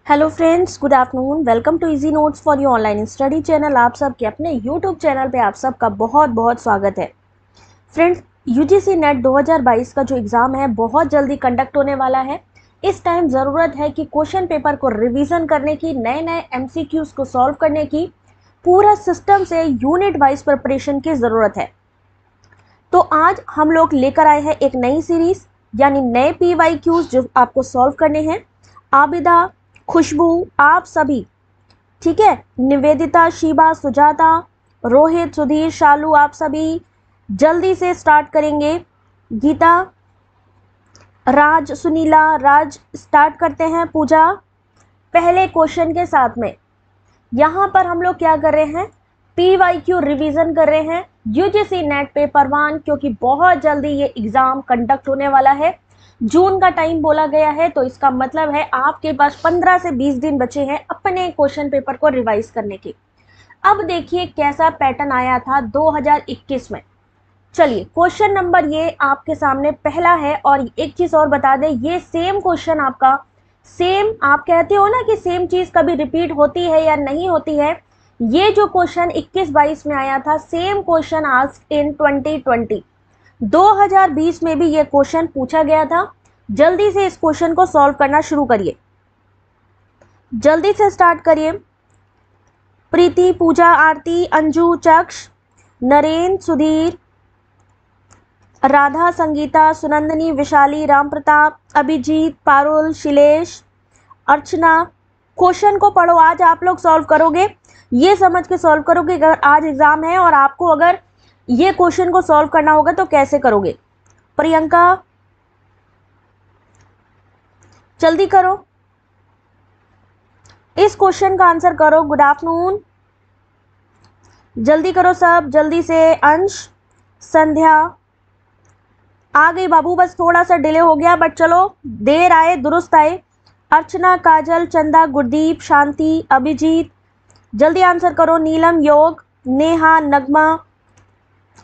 Hello friends, good afternoon. Welcome to Easy Notes for your online study channel. आप सबके अपने YouTube channel पे आप सबका बहुत बहुत स्वागत है। फ्रेंड्स, यूजीसी नेट 2022 का जो एग्ज़ाम है बहुत जल्दी कंडक्ट होने वाला है। इस टाइम ज़रूरत है कि क्वेश्चन पेपर को रिवीजन करने की, नए नए एमसीक्यूज़ को सॉल्व करने की, पूरा सिस्टम से यूनिट वाइज प्रिपरेशन की ज़रूरत है। तो आज हम लोग लेकर आए हैं एक नई सीरीज, यानी नए PYQs जो आपको सॉल्व करने हैं। आबिदा, खुशबू, आप सभी, ठीक है, निवेदिता, शिबा, सुजाता, रोहित, सुधीर, शालू, आप सभी जल्दी से स्टार्ट करेंगे। गीता, राज, सुनीला, राज स्टार्ट करते हैं। पूजा, पहले क्वेश्चन के साथ में यहाँ पर हम लोग क्या कर रहे हैं, PYQ रिवीजन कर रहे हैं यूजीसी नेट पेपर 1, क्योंकि बहुत जल्दी ये एग्जाम कंडक्ट होने वाला है। जून का टाइम बोला गया है, तो इसका मतलब है आपके पास 15 से 20 दिन बचे हैं अपने क्वेश्चन पेपर को रिवाइज करने के। अब देखिए कैसा पैटर्न आया था 2021 में। चलिए, क्वेश्चन नंबर ये आपके सामने पहला है। और एक चीज और बता दें, ये सेम क्वेश्चन आपका, सेम, आप कहते हो ना कि सेम चीज कभी रिपीट होती है या नहीं होती है, ये जो क्वेश्चन 21-22 में आया था, सेम क्वेश्चन आस्क्ड इन 2020, 2020 में भी ये क्वेश्चन पूछा गया था। जल्दी से इस क्वेश्चन को सॉल्व करना शुरू करिए, जल्दी से स्टार्ट करिए। प्रीति, पूजा, आरती, अंजू, चक्ष, नरेंद्र, सुधीर, राधा, संगीता, सुनंदनी, विशाली, राम प्रताप, अभिजीत, पारुल, शिलेश, अर्चना। क्वेश्चन को पढ़ो, आज आप लोग सॉल्व करोगे, ये समझ के सॉल्व करोगे अगर आज एग्जाम है और आपको अगर ये क्वेश्चन को सॉल्व करना होगा तो कैसे करोगे। प्रियंका, जल्दी करो, इस क्वेश्चन का आंसर करो। गुड आफ्टरनून, जल्दी करो सब, जल्दी से। अंश, संध्या आ गई बाबू, बस थोड़ा सा डिले हो गया, बट चलो, देर आए दुरुस्त आए। अर्चना, काजल, चंदा, गुरदीप, शांति, अभिजीत, जल्दी आंसर करो। नीलम, योग, नेहा, नगमा,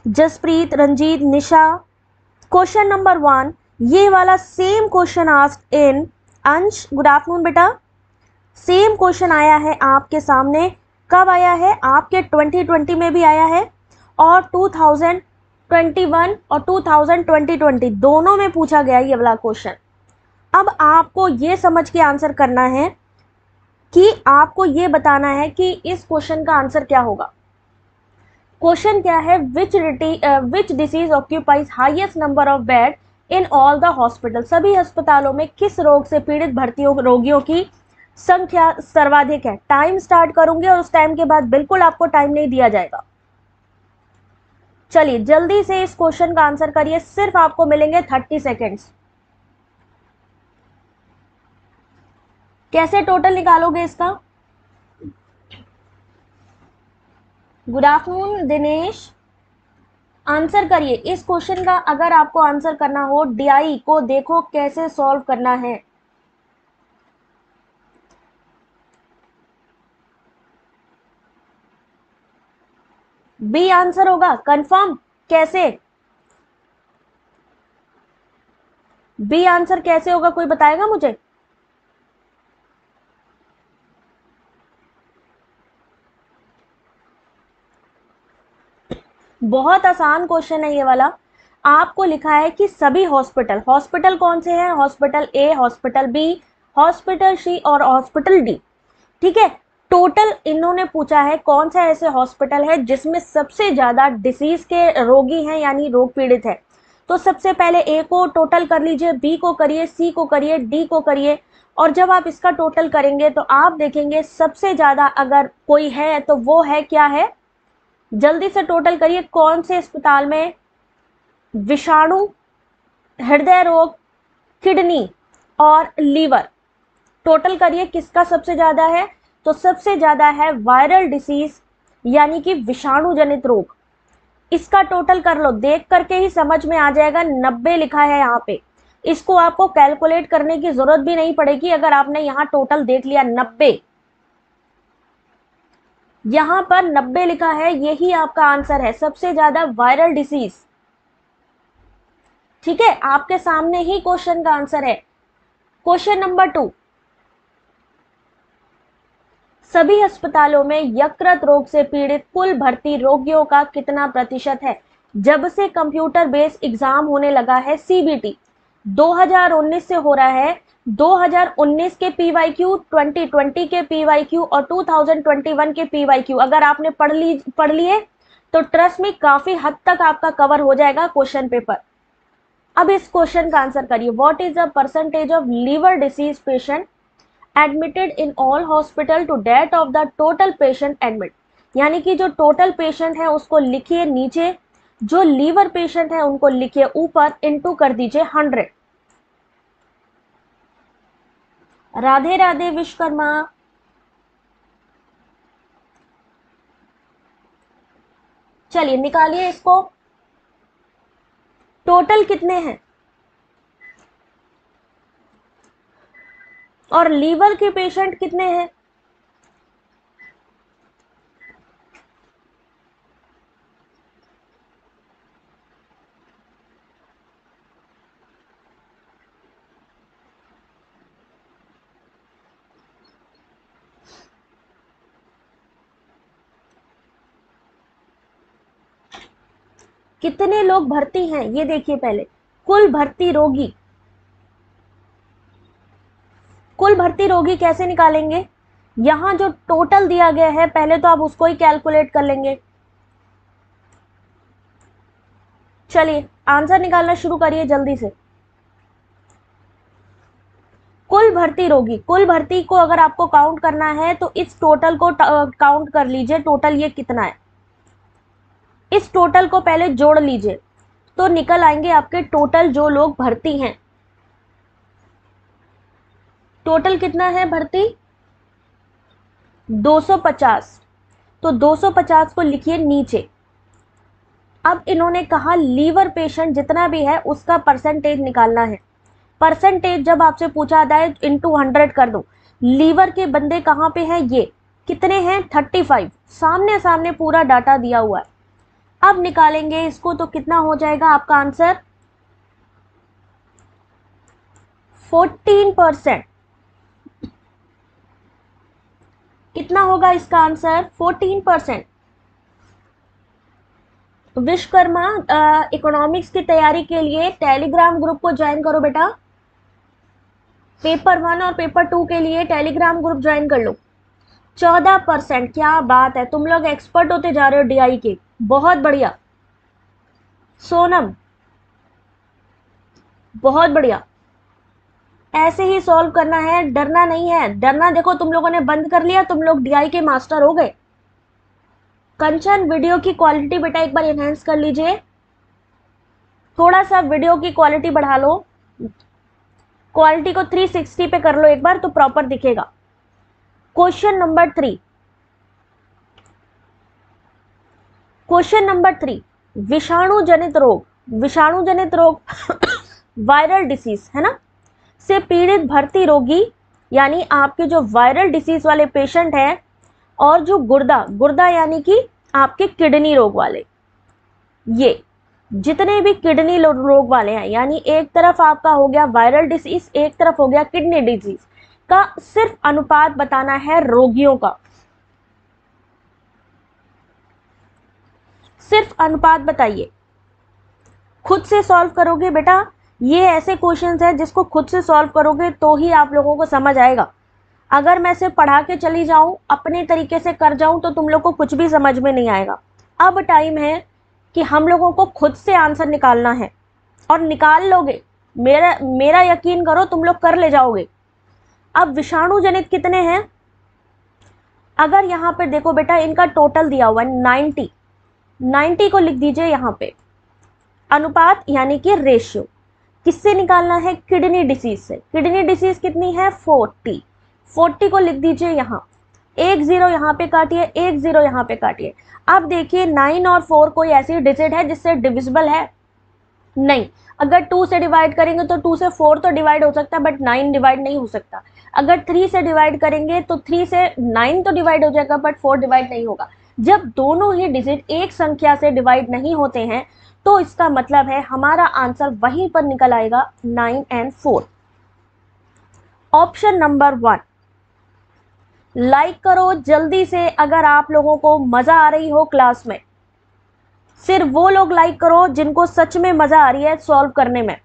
जसप्रीत, रंजीत, निशा। क्वेश्चन नंबर 1, ये वाला सेम क्वेश्चन आस्क्ड इन, अंश गुड आफ्टरनून बेटा, सेम क्वेश्चन आया है आपके सामने। कब आया है? आपके 2020 में भी आया है और 2021 और 2020 दोनों में पूछा गया ये वाला क्वेश्चन। अब आपको ये समझ के आंसर करना है कि आपको ये बताना है कि इस क्वेश्चन का आंसर क्या होगा। क्वेश्चन क्या है, which disease occupies highest number of bed in all the hospital, सभी अस्पतालों में किस रोग से पीड़ित भर्तियों रोगियों की संख्या सर्वाधिक है। टाइम स्टार्ट करूंगे और उस टाइम के बाद बिल्कुल आपको टाइम नहीं दिया जाएगा। चलिए जल्दी से इस क्वेश्चन का आंसर करिए, सिर्फ आपको मिलेंगे 30 सेकेंड्स। कैसे टोटल निकालोगे इसका? गुड आफ्टरनून दिनेश, आंसर करिए इस क्वेश्चन का। अगर आपको आंसर करना हो, DI को देखो कैसे सॉल्व करना है। बी आंसर होगा कंफर्म? कैसे बी आंसर कैसे होगा, कोई बताएगा मुझे? बहुत आसान क्वेश्चन है ये वाला। आपको लिखा है कि सभी हॉस्पिटल, हॉस्पिटल कौन से हैं? Hospital A, hospital B, hospital सी और हॉस्पिटल डी, ठीक है। टोटल इन्होंने पूछा है कौन सा ऐसे हॉस्पिटल है जिसमें सबसे ज्यादा डिसीज के रोगी हैं, यानी रोग पीड़ित है। तो सबसे पहले ए को टोटल कर लीजिए, बी को करिए, सी को करिए, डी को करिए, और जब आप इसका टोटल करेंगे तो आप देखेंगे सबसे ज्यादा अगर कोई है तो वो है, क्या है? जल्दी से टोटल करिए, कौन से अस्पताल में विषाणु, हृदय रोग, किडनी और लीवर, टोटल करिए किसका सबसे ज्यादा है। तो सबसे ज्यादा है वायरल डिसीज, यानी कि विषाणु जनित रोग। इसका टोटल कर लो, देख करके ही समझ में आ जाएगा। 90 लिखा है यहाँ पे, इसको आपको कैलकुलेट करने की जरूरत भी नहीं पड़ेगी अगर आपने यहाँ टोटल देख लिया 90। यहाँ पर 90 लिखा है, यही आपका आंसर है, सबसे ज्यादा वायरल डिसीज। ठीक है, आपके सामने ही क्वेश्चन का आंसर है। क्वेश्चन नंबर 2, सभी अस्पतालों में यकृत रोग से पीड़ित कुल भर्ती रोगियों का कितना प्रतिशत है? जब से कंप्यूटर बेस्ड एग्जाम होने लगा है सीबीटी 2019 से हो रहा है, 2019 के पीवाईक्यू, 2020 के पीवाईक्यू और 2021 के पीवाईक्यू अगर आपने पढ़ लिए तो ट्रस्ट में काफी हद तक आपका कवर हो जाएगा क्वेश्चन पेपर। अब इस क्वेश्चन का आंसर करिए। What is the percentage of liver disease patient admitted in all hospital to date of the total patient admit? यानी कि जो टोटल पेशेंट है उसको लिखिए नीचे, जो लीवर पेशेंट है उनको लिखिए ऊपर, इनटू कर दीजिए 100। राधे राधे विश्वकर्मा। चलिए निकालिए इसको, टोटल कितने हैं और लीवर के पेशेंट कितने हैं? कितने लोग भर्ती हैं ये देखिए पहले। कुल भर्ती रोगी, कुल भर्ती रोगी कैसे निकालेंगे? यहां जो टोटल दिया गया है पहले तो आप उसको ही कैलकुलेट कर लेंगे। चलिए आंसर निकालना शुरू करिए जल्दी से। कुल भर्ती रोगी, कुल भर्ती को अगर आपको काउंट करना है तो इस टोटल को काउंट कर लीजिए, टोटल ये कितना है। इस टोटल को पहले जोड़ लीजिए तो निकल आएंगे आपके टोटल जो लोग भर्ती हैं। टोटल कितना है भर्ती? 250। तो 250 को लिखिए नीचे। अब इन्होंने कहा लीवर पेशेंट जितना भी है उसका परसेंटेज निकालना है। परसेंटेज जब आपसे पूछा जाए इनटू 100 कर दो। लीवर के बंदे कहाँ पे हैं? ये कितने हैं? 35। सामने सामने पूरा डाटा दिया हुआ है। अब निकालेंगे इसको तो कितना हो जाएगा आपका आंसर? 14%। कितना होगा इसका आंसर? 14%। विश्वकर्मा इकोनॉमिक्स की तैयारी के लिए टेलीग्राम ग्रुप को ज्वाइन करो बेटा। पेपर 1 और पेपर 2 के लिए टेलीग्राम ग्रुप ज्वाइन कर लो। 14%, क्या बात है, तुम लोग एक्सपर्ट होते जा रहे हो डीआई के, बहुत बढ़िया। सोनम बहुत बढ़िया, ऐसे ही सॉल्व करना है, डरना नहीं है। डरना देखो तुम लोगों ने बंद कर लिया, तुम लोग डीआई के मास्टर हो गए। कंचन वीडियो की क्वालिटी बेटा एक बार एनहेंस कर लीजिए, थोड़ा सा वीडियो की क्वालिटी बढ़ा लो, क्वालिटी को 360 पे कर लो एक बार तो प्रॉपर दिखेगा। क्वेश्चन नंबर 3, क्वेश्चन नंबर 3, विषाणु जनित रोग, विषाणु जनित रोग वायरल डिसीज है ना, से पीड़ित भर्ती रोगी यानी आपके जो वायरल डिसीज वाले पेशेंट हैं और जो गुर्दा, गुर्दा यानी कि आपके किडनी रोग वाले, ये जितने भी किडनी रोग वाले हैं, यानी एक तरफ आपका हो गया वायरल डिसीज, एक तरफ हो गया किडनी डिजीज, का सिर्फ अनुपात बताना है रोगियों का, सिर्फ अनुपात बताइए। खुद से सॉल्व करोगे बेटा, ये ऐसे क्वेश्चंस हैं जिसको खुद से सॉल्व करोगे तो ही आप लोगों को समझ आएगा। अगर मैं सिर्फ पढ़ा के चली जाऊं, अपने तरीके से कर जाऊं तो तुम लोग को कुछ भी समझ में नहीं आएगा। अब टाइम है कि हम लोगों को खुद से आंसर निकालना है और निकाल लोगे, मेरा यकीन करो तुम लोग कर ले जाओगे। अब विषाणु जनित कितने हैं? अगर यहाँ पे देखो बेटा, इनका टोटल दिया हुआ है 90, 90 को लिख दीजिए यहाँ पे। अनुपात यानी कि रेशियो किससे निकालना है? किडनी डिसीज से। किडनी डिसीज कितनी है? 40, 40 को लिख दीजिए यहाँ, एक जीरो यहाँ पे काटिए, एक जीरो यहाँ पे काटिए। अब देखिए 9 और 4 कोई ऐसी डिजिट है जिससे डिविजिबल है? नहीं। अगर 2 से डिवाइड करेंगे तो 2 से 4 तो डिवाइड हो सकता है बट 9 डिवाइड नहीं हो सकता। अगर 3 से डिवाइड करेंगे तो 3 से 9 तो डिवाइड हो जाएगा बट 4 डिवाइड नहीं होगा। जब दोनों ही डिजिट एक संख्या से डिवाइड नहीं होते हैं तो इसका मतलब है हमारा आंसर वहीं पर निकल आएगा 9 और 4। ऑप्शन नंबर 1, लाइक करो जल्दी से अगर आप लोगों को मजा आ रही हो क्लास में। सिर्फ वो लोग लाइक करो जिनको सच में मजा आ रही है सॉल्व करने में।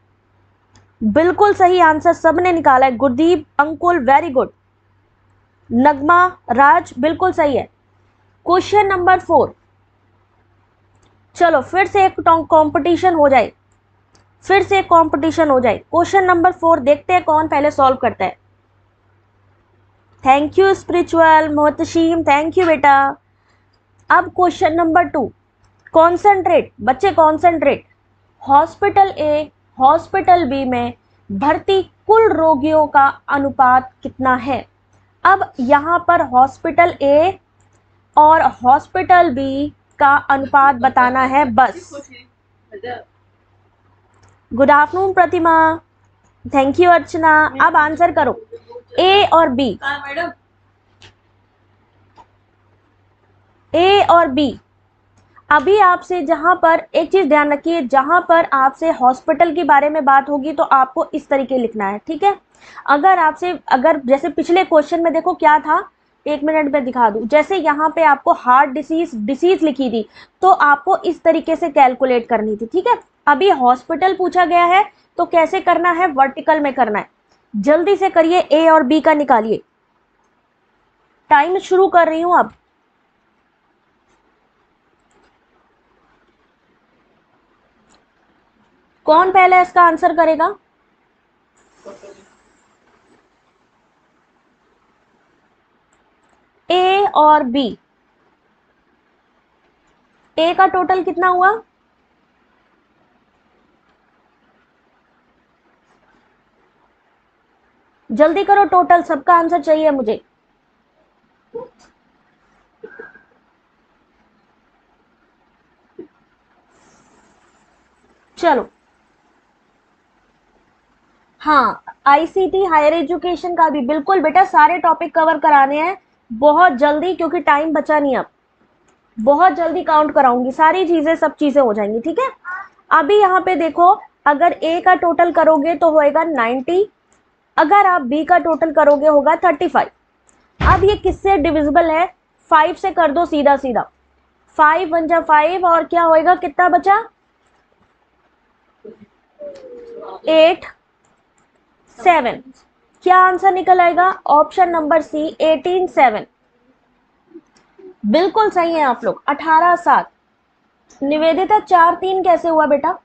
बिल्कुल सही आंसर सबने निकाला है। Gurdeep, Ankul, very good. नगमा, राज, बिल्कुल सही है। Question number 4। चलो फिर से एक कंपटीशन हो जाए, फिर से एक कंपटीशन हो जाए। क्वेश्चन नंबर 4 देखते हैं कौन पहले सॉल्व करता है। Thank you spiritual, Mohtashim, thank you बेटा। अब क्वेश्चन नंबर 2, कॉन्सेंट्रेट बच्चे, concentrate. Hospital A, hospital B में भर्ती कुल रोगियों का अनुपात कितना है? अब यहां पर हॉस्पिटल ए और हॉस्पिटल बी का अनुपात बताना है बस। Good afternoon Pratima, thank you Archana. अब आंसर करो, ए और बी, ए और बी। अभी आपसे जहां पर एक चीज ध्यान रखिए, जहां पर आपसे हॉस्पिटल के बारे में बात होगी तो आपको इस तरीके लिखना है, ठीक है। अगर जैसे पिछले क्वेश्चन में देखो क्या था, 1 मिनट में दिखा दूं। जैसे यहाँ पे आपको हार्ट डिसीज लिखी थी तो आपको इस तरीके से कैलकुलेट करनी थी, ठीक है। अभी हॉस्पिटल पूछा गया है तो कैसे करना है, वर्टिकल में करना है। जल्दी से करिए, ए और बी का निकालिए। टाइम शुरू कर रही हूं अब। कौन पहले इसका आंसर करेगा? ए और बी, ए का टोटल कितना हुआ? जल्दी करो, टोटल सबका आंसर चाहिए मुझे। चलो, हाँ, आईसीटी हायर एजुकेशन का भी बिल्कुल बेटा, सारे टॉपिक कवर कराने हैं बहुत जल्दी, क्योंकि टाइम बचा नहीं अब। बहुत जल्दी काउंट कराऊंगी, सारी चीजें, सब चीजें हो जाएंगी, ठीक है। अभी यहाँ पे देखो, अगर ए का टोटल करोगे तो होएगा 90, अगर आप बी का टोटल करोगे होगा 35। अब ये किससे डिविजिबल है? 5 से कर दो सीधा सीधा। 5 1 जा 5 और क्या होएगा, कितना बचा? 8 7। क्या आंसर निकल आएगा? Option number C, 18 7। बिल्कुल सही है आप लोग, 18 7। निवेदिता 4 3 कैसे हुआ बेटा?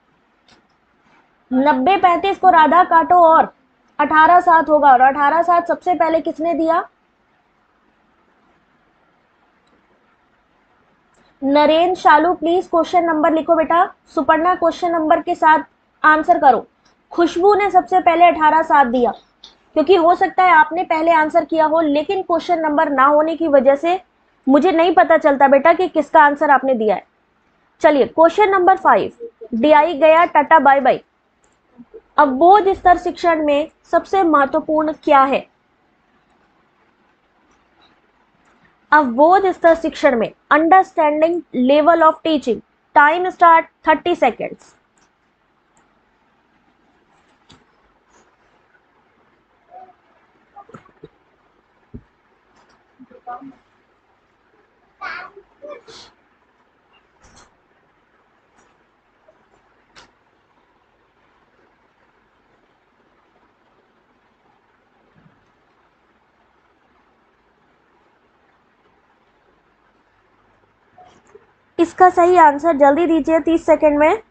90 35 को राधा काटो और 18 7 होगा, और 18 7 सबसे पहले किसने दिया? नरेन, शालू, प्लीज क्वेश्चन नंबर लिखो बेटा। सुपर्णा क्वेश्चन नंबर के साथ आंसर करो। खुशबू ने सबसे पहले 18 7 दिया, क्योंकि हो सकता है आपने पहले आंसर किया हो, लेकिन क्वेश्चन नंबर ना होने की वजह से मुझे नहीं पता चलता बेटा कि किसका आंसर आपने दिया है। चलिए क्वेश्चन नंबर 5, डीआई गया, टाटा बाय बाय। अवबोध स्तर शिक्षण में सबसे महत्वपूर्ण क्या है? अवबोध स्तर शिक्षण में understanding level of teaching. Time start, 30 seconds. इसका सही आंसर जल्दी दीजिए 30 सेकेंड में।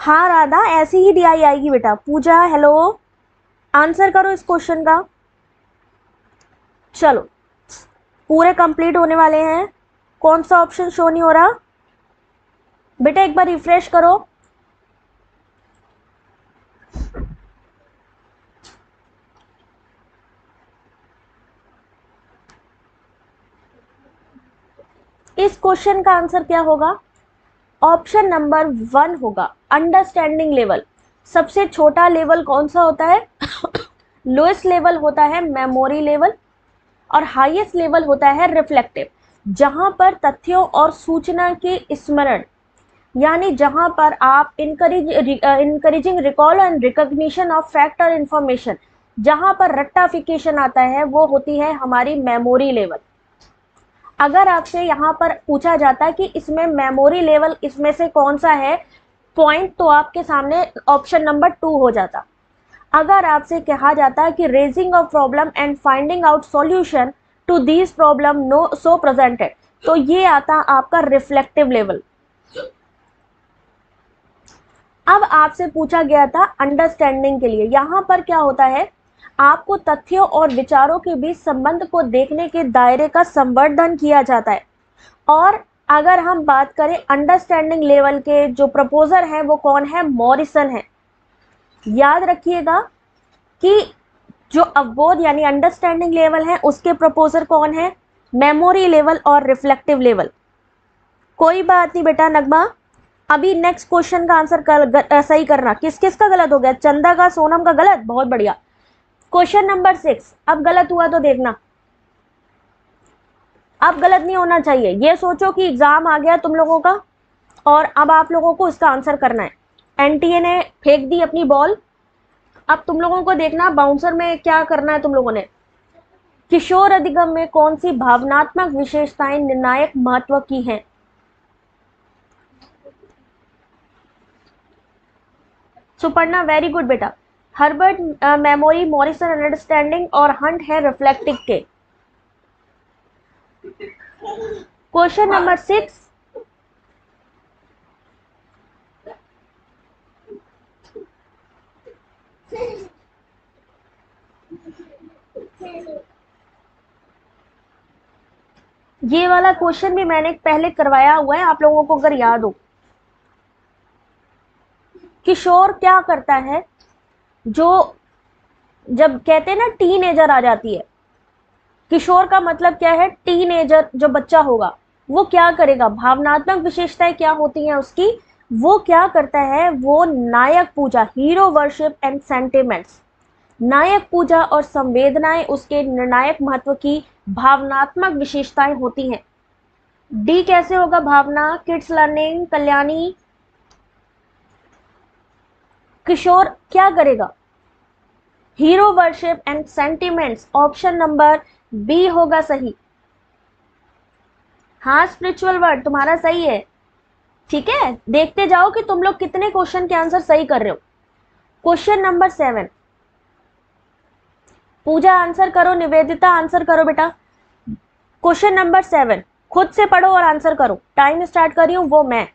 हाँ राधा, ऐसी ही डीआई आएगी बेटा। पूजा, हेलो, आंसर करो इस क्वेश्चन का। चलो, पूरे कंप्लीट होने वाले हैं। कौन सा ऑप्शन शो नहीं हो रहा बेटा? एक बार रिफ्रेश करो। इस क्वेश्चन का आंसर क्या होगा? ऑप्शन नंबर 1 होगा, अंडरस्टैंडिंग लेवल। सबसे छोटा लेवल कौन सा होता है? लोएस्ट लेवल होता है मेमोरी लेवल, और हाईएस्ट लेवल होता है रिफ्लेक्टिव, जहां पर तथ्यों और सूचना के स्मरण यानी जहां पर आप encouraging recall and recognition of fact और इंफॉर्मेशन, जहां पर रट्टाफिकेशन आता है वो होती है हमारी मेमोरी लेवल। अगर आपसे यहाँ पर पूछा जाता है कि इसमें मेमोरी लेवल इसमें से कौन सा है पॉइंट, तो आपके सामने ऑप्शन नंबर 2 हो जाता। अगर आपसे कहा जाता है कि raising of problem and finding out solution to these problem no so presented, तो ये आता आपका रिफ्लेक्टिव लेवल। अब आपसे पूछा गया था अंडरस्टैंडिंग के लिए, यहाँ पर क्या होता है, आपको तथ्यों और विचारों के बीच संबंध को देखने के दायरे का संवर्धन किया जाता है। और अगर हम बात करें अंडरस्टैंडिंग लेवल के जो प्रपोजर हैं वो कौन है, मॉरिसन है। याद रखिएगा कि जो अवबोध यानी अंडरस्टैंडिंग लेवल है उसके प्रपोजर कौन है, मेमोरी लेवल और रिफ्लेक्टिव लेवल। कोई बात नहीं बेटा नगमा, अभी नेक्स्ट क्वेश्चन का आंसर सही करना। किस किस का गलत हो गया, चंदा का, सोनम का गलत, बहुत बढ़िया। क्वेश्चन नंबर 6, अब गलत हुआ तो देखना, अब गलत नहीं होना चाहिए। ये सोचो कि एग्जाम आ गया तुम लोगों का और अब आप लोगों को इसका आंसर करना है। एनटीए ने फेंक दी अपनी बॉल, अब तुम लोगों को देखना बाउंसर में क्या करना है तुम लोगों ने। किशोर अधिगम में कौन सी भावनात्मक विशेषताएं निर्णायक महत्व की हैं? सुपर्णा वेरी गुड बेटा। हर्बर्ट मेमोरी, मॉरिसन अंडरस्टैंडिंग और हंट है रिफ्लेक्टिव के। क्वेश्चन नंबर 6, ये वाला क्वेश्चन भी मैंने पहले करवाया हुआ है आप लोगों को अगर याद हो। किशोर क्या करता है, जो जब कहते हैं ना टीनेजर आ जाती है, किशोर का मतलब क्या है, टीनेजर जो बच्चा होगा वो क्या करेगा, भावनात्मक विशेषताएं क्या होती हैं उसकी, वो क्या करता है, वो नायक पूजा, हीरो वर्शिप एंड सेंटिमेंट्स, नायक पूजा और संवेदनाएं उसके निर्णायक महत्व की भावनात्मक विशेषताएं होती हैं। डी कैसे होगा, भावना, किड्स लर्निंग, कल्याणी। किशोर क्या करेगा, hero worship and sentiments, option number B होगा सही। हाँ स्पिरिचुअल वर्ड तुम्हारा सही है, ठीक है। देखते जाओ कि तुम लोग कितने क्वेश्चन के आंसर सही कर रहे हो। क्वेश्चन नंबर 7, पूजा आंसर करो, निवेदिता आंसर करो बेटा। क्वेश्चन नंबर 7 खुद से पढ़ो और आंसर करो, टाइम स्टार्ट कर रही हूं वो मैं।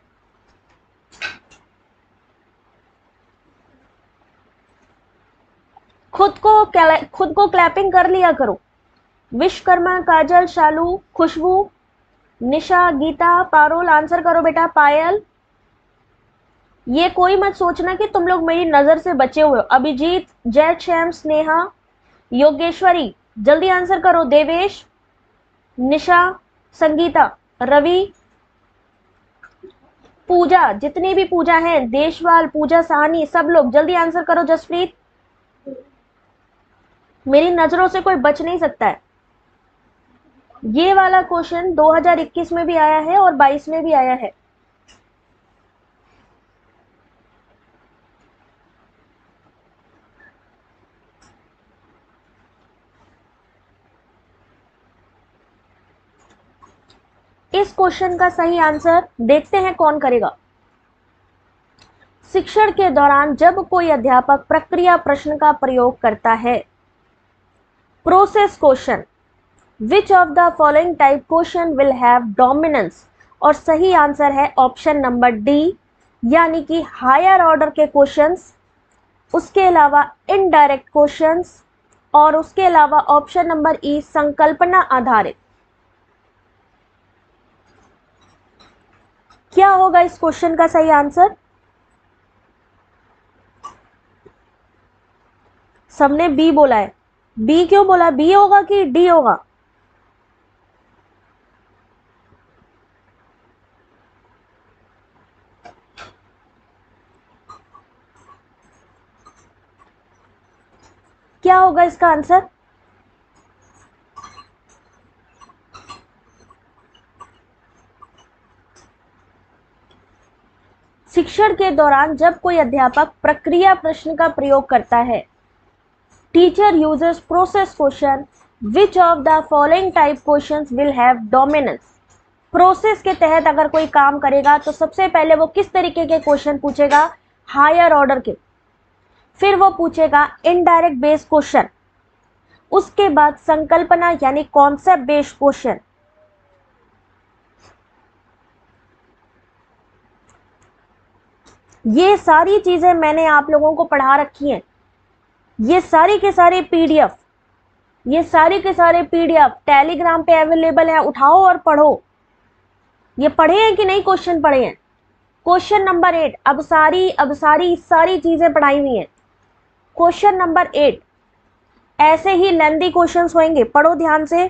खुद को क्लैपिंग कर लिया करो। विश्वकर्मा, काजल, शालू, खुशबू, निशा, गीता, पारुल आंसर करो बेटा। पायल, ये कोई मत सोचना कि तुम लोग मेरी नजर से बचे हुए हो। अभिजीत, जय श्याम, स्नेहा, योगेश्वरी जल्दी आंसर करो। देवेश, निशा, संगीता, रवि, पूजा, जितनी भी पूजा है, देशवाल, पूजा साहनी, सब लोग जल्दी आंसर करो। जसप्रीत, मेरी नजरों से कोई बच नहीं सकता है। ये वाला क्वेश्चन 2021 में भी आया है और 22 में भी आया है। इस क्वेश्चन का सही आंसर देखते हैं कौन करेगा। शिक्षण के दौरान जब कोई अध्यापक प्रक्रिया प्रश्न का प्रयोग करता है, process question, which of the following type question will have dominance, और सही आंसर है ऑप्शन नंबर डी, यानी कि हायर ऑर्डर के क्वेश्चंस, उसके अलावा इनडायरेक्ट क्वेश्चंस, और उसके अलावा ऑप्शन नंबर ई संकल्पना आधारित। क्या होगा इस क्वेश्चन का सही आंसर? सबने बी बोला है, बी क्यों बोला, बी होगा कि डी होगा? क्या होगा इसका आंसर? शिक्षण के दौरान जब कोई अध्यापक प्रक्रिया प्रश्न का प्रयोग करता है, teacher uses process question, which of the following type questions will have dominance. Process के तहत अगर कोई काम करेगा तो सबसे पहले वो किस तरीके के क्वेश्चन पूछेगा, हायर ऑर्डर के, फिर वो पूछेगा इनडायरेक्ट बेस्ड क्वेश्चन, उसके बाद संकल्पना यानी कॉन्सेप्ट बेस्ड क्वेश्चन। ये सारी चीजें मैंने आप लोगों को पढ़ा रखी हैं। ये सारी के सारे पीडीएफ, ये सारी के सारे पीडीएफ टेलीग्राम पे अवेलेबल है, उठाओ और पढ़ो। ये पढ़े हैं कि नहीं, क्वेश्चन पढ़े हैं? क्वेश्चन नंबर 8, अब सारी चीजें पढ़ाई हुई हैं। क्वेश्चन नंबर 8, ऐसे ही लेंथी क्वेश्चंस होंगे, पढ़ो ध्यान से।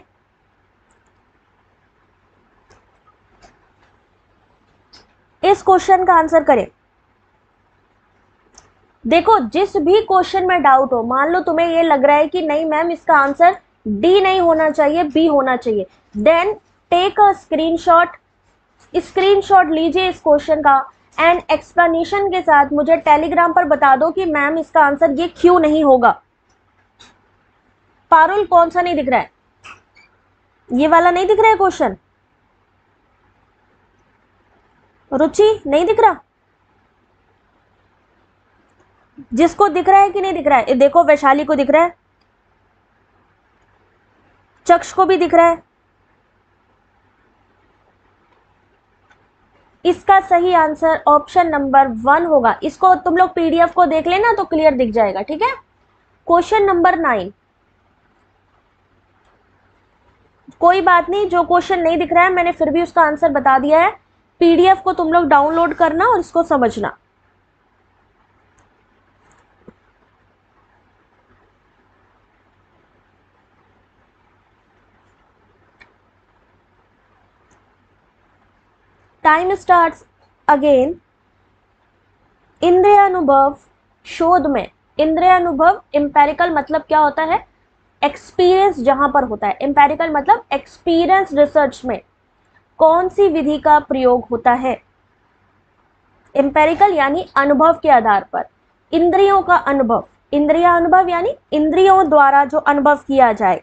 इस क्वेश्चन का आंसर करें। देखो, जिस भी क्वेश्चन में डाउट हो, मान लो तुम्हें ये लग रहा है कि नहीं मैम इसका आंसर डी नहीं होना चाहिए, बी होना चाहिए, देन टेक अ स्क्रीनशॉट लीजिए इस क्वेश्चन का एंड एक्सप्लेनेशन के साथ मुझे टेलीग्राम पर बता दो कि मैम इसका आंसर ये क्यों नहीं होगा। पारुल, कौन सा नहीं दिख रहा है? ये वाला नहीं दिख रहा है क्वेश्चन? रुचि, नहीं दिख रहा? जिसको दिख रहा है कि नहीं दिख रहा है? देखो, वैशाली को दिख रहा है, चक्ष को भी दिख रहा है। इसका सही आंसर ऑप्शन नंबर 1 होगा। इसको तुम लोग पीडीएफ को देख लेना तो क्लियर दिख जाएगा, ठीक है। क्वेश्चन नंबर 9, कोई बात नहीं, जो क्वेश्चन नहीं दिख रहा है मैंने फिर भी उसका आंसर बता दिया है। पीडीएफ को तुम लोग डाउनलोड करना और इसको समझना। Time starts again. इंद्रियानुभव शोध में, इंद्रियानुभव एम्पेरिकल मतलब क्या होता है? एक्सपीरियंस जहां पर होता है। एम्पेरिकल मतलब एक्सपीरियंस रिसर्च में कौन सी विधि का प्रयोग होता है? एम्पेरिकल यानी अनुभव के आधार पर, इंद्रियों का अनुभव, इंद्रिया अनुभव यानी इंद्रियों द्वारा जो अनुभव किया जाए।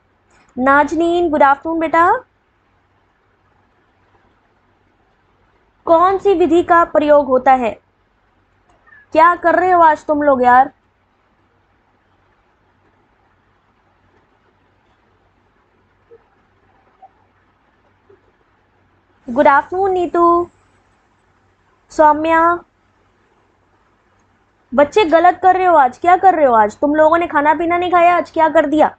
नाजनीन, गुड आफ्टरनून बेटा। कौन सी विधि का प्रयोग होता है? क्या कर रहे हो आज तुम लोग यार? Good afternoon Neetu, Saumya. बच्चे गलत कर रहे हो आज, क्या कर रहे हो आज? तुम लोगों ने खाना पीना नहीं खाया आज, क्या कर दिया?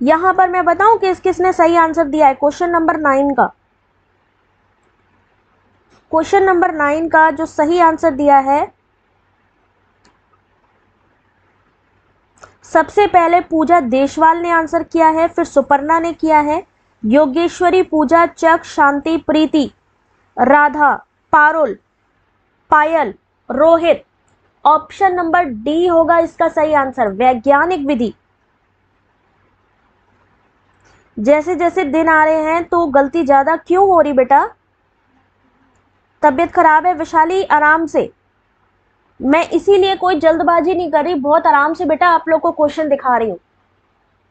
यहां पर मैं बताऊं किस किसने सही आंसर दिया है क्वेश्चन नंबर 9 का। क्वेश्चन नंबर 9 का जो सही आंसर दिया है, सबसे पहले पूजा देशवाल ने आंसर किया है, फिर सुपर्णा ने किया है, योगेश्वरी, पूजा, चक, शांति, प्रीति, राधा, पारुल, पायल, रोहित। ऑप्शन नंबर डी होगा इसका सही आंसर, वैज्ञानिक विधि। जैसे जैसे दिन आ रहे हैं तो गलती ज्यादा क्यों हो रही बेटा? तबीयत खराब है? वैशाली, आराम से, मैं इसीलिए कोई जल्दबाजी नहीं कर रही, बहुत आराम से बेटा आप लोग को क्वेश्चन दिखा रही हूँ।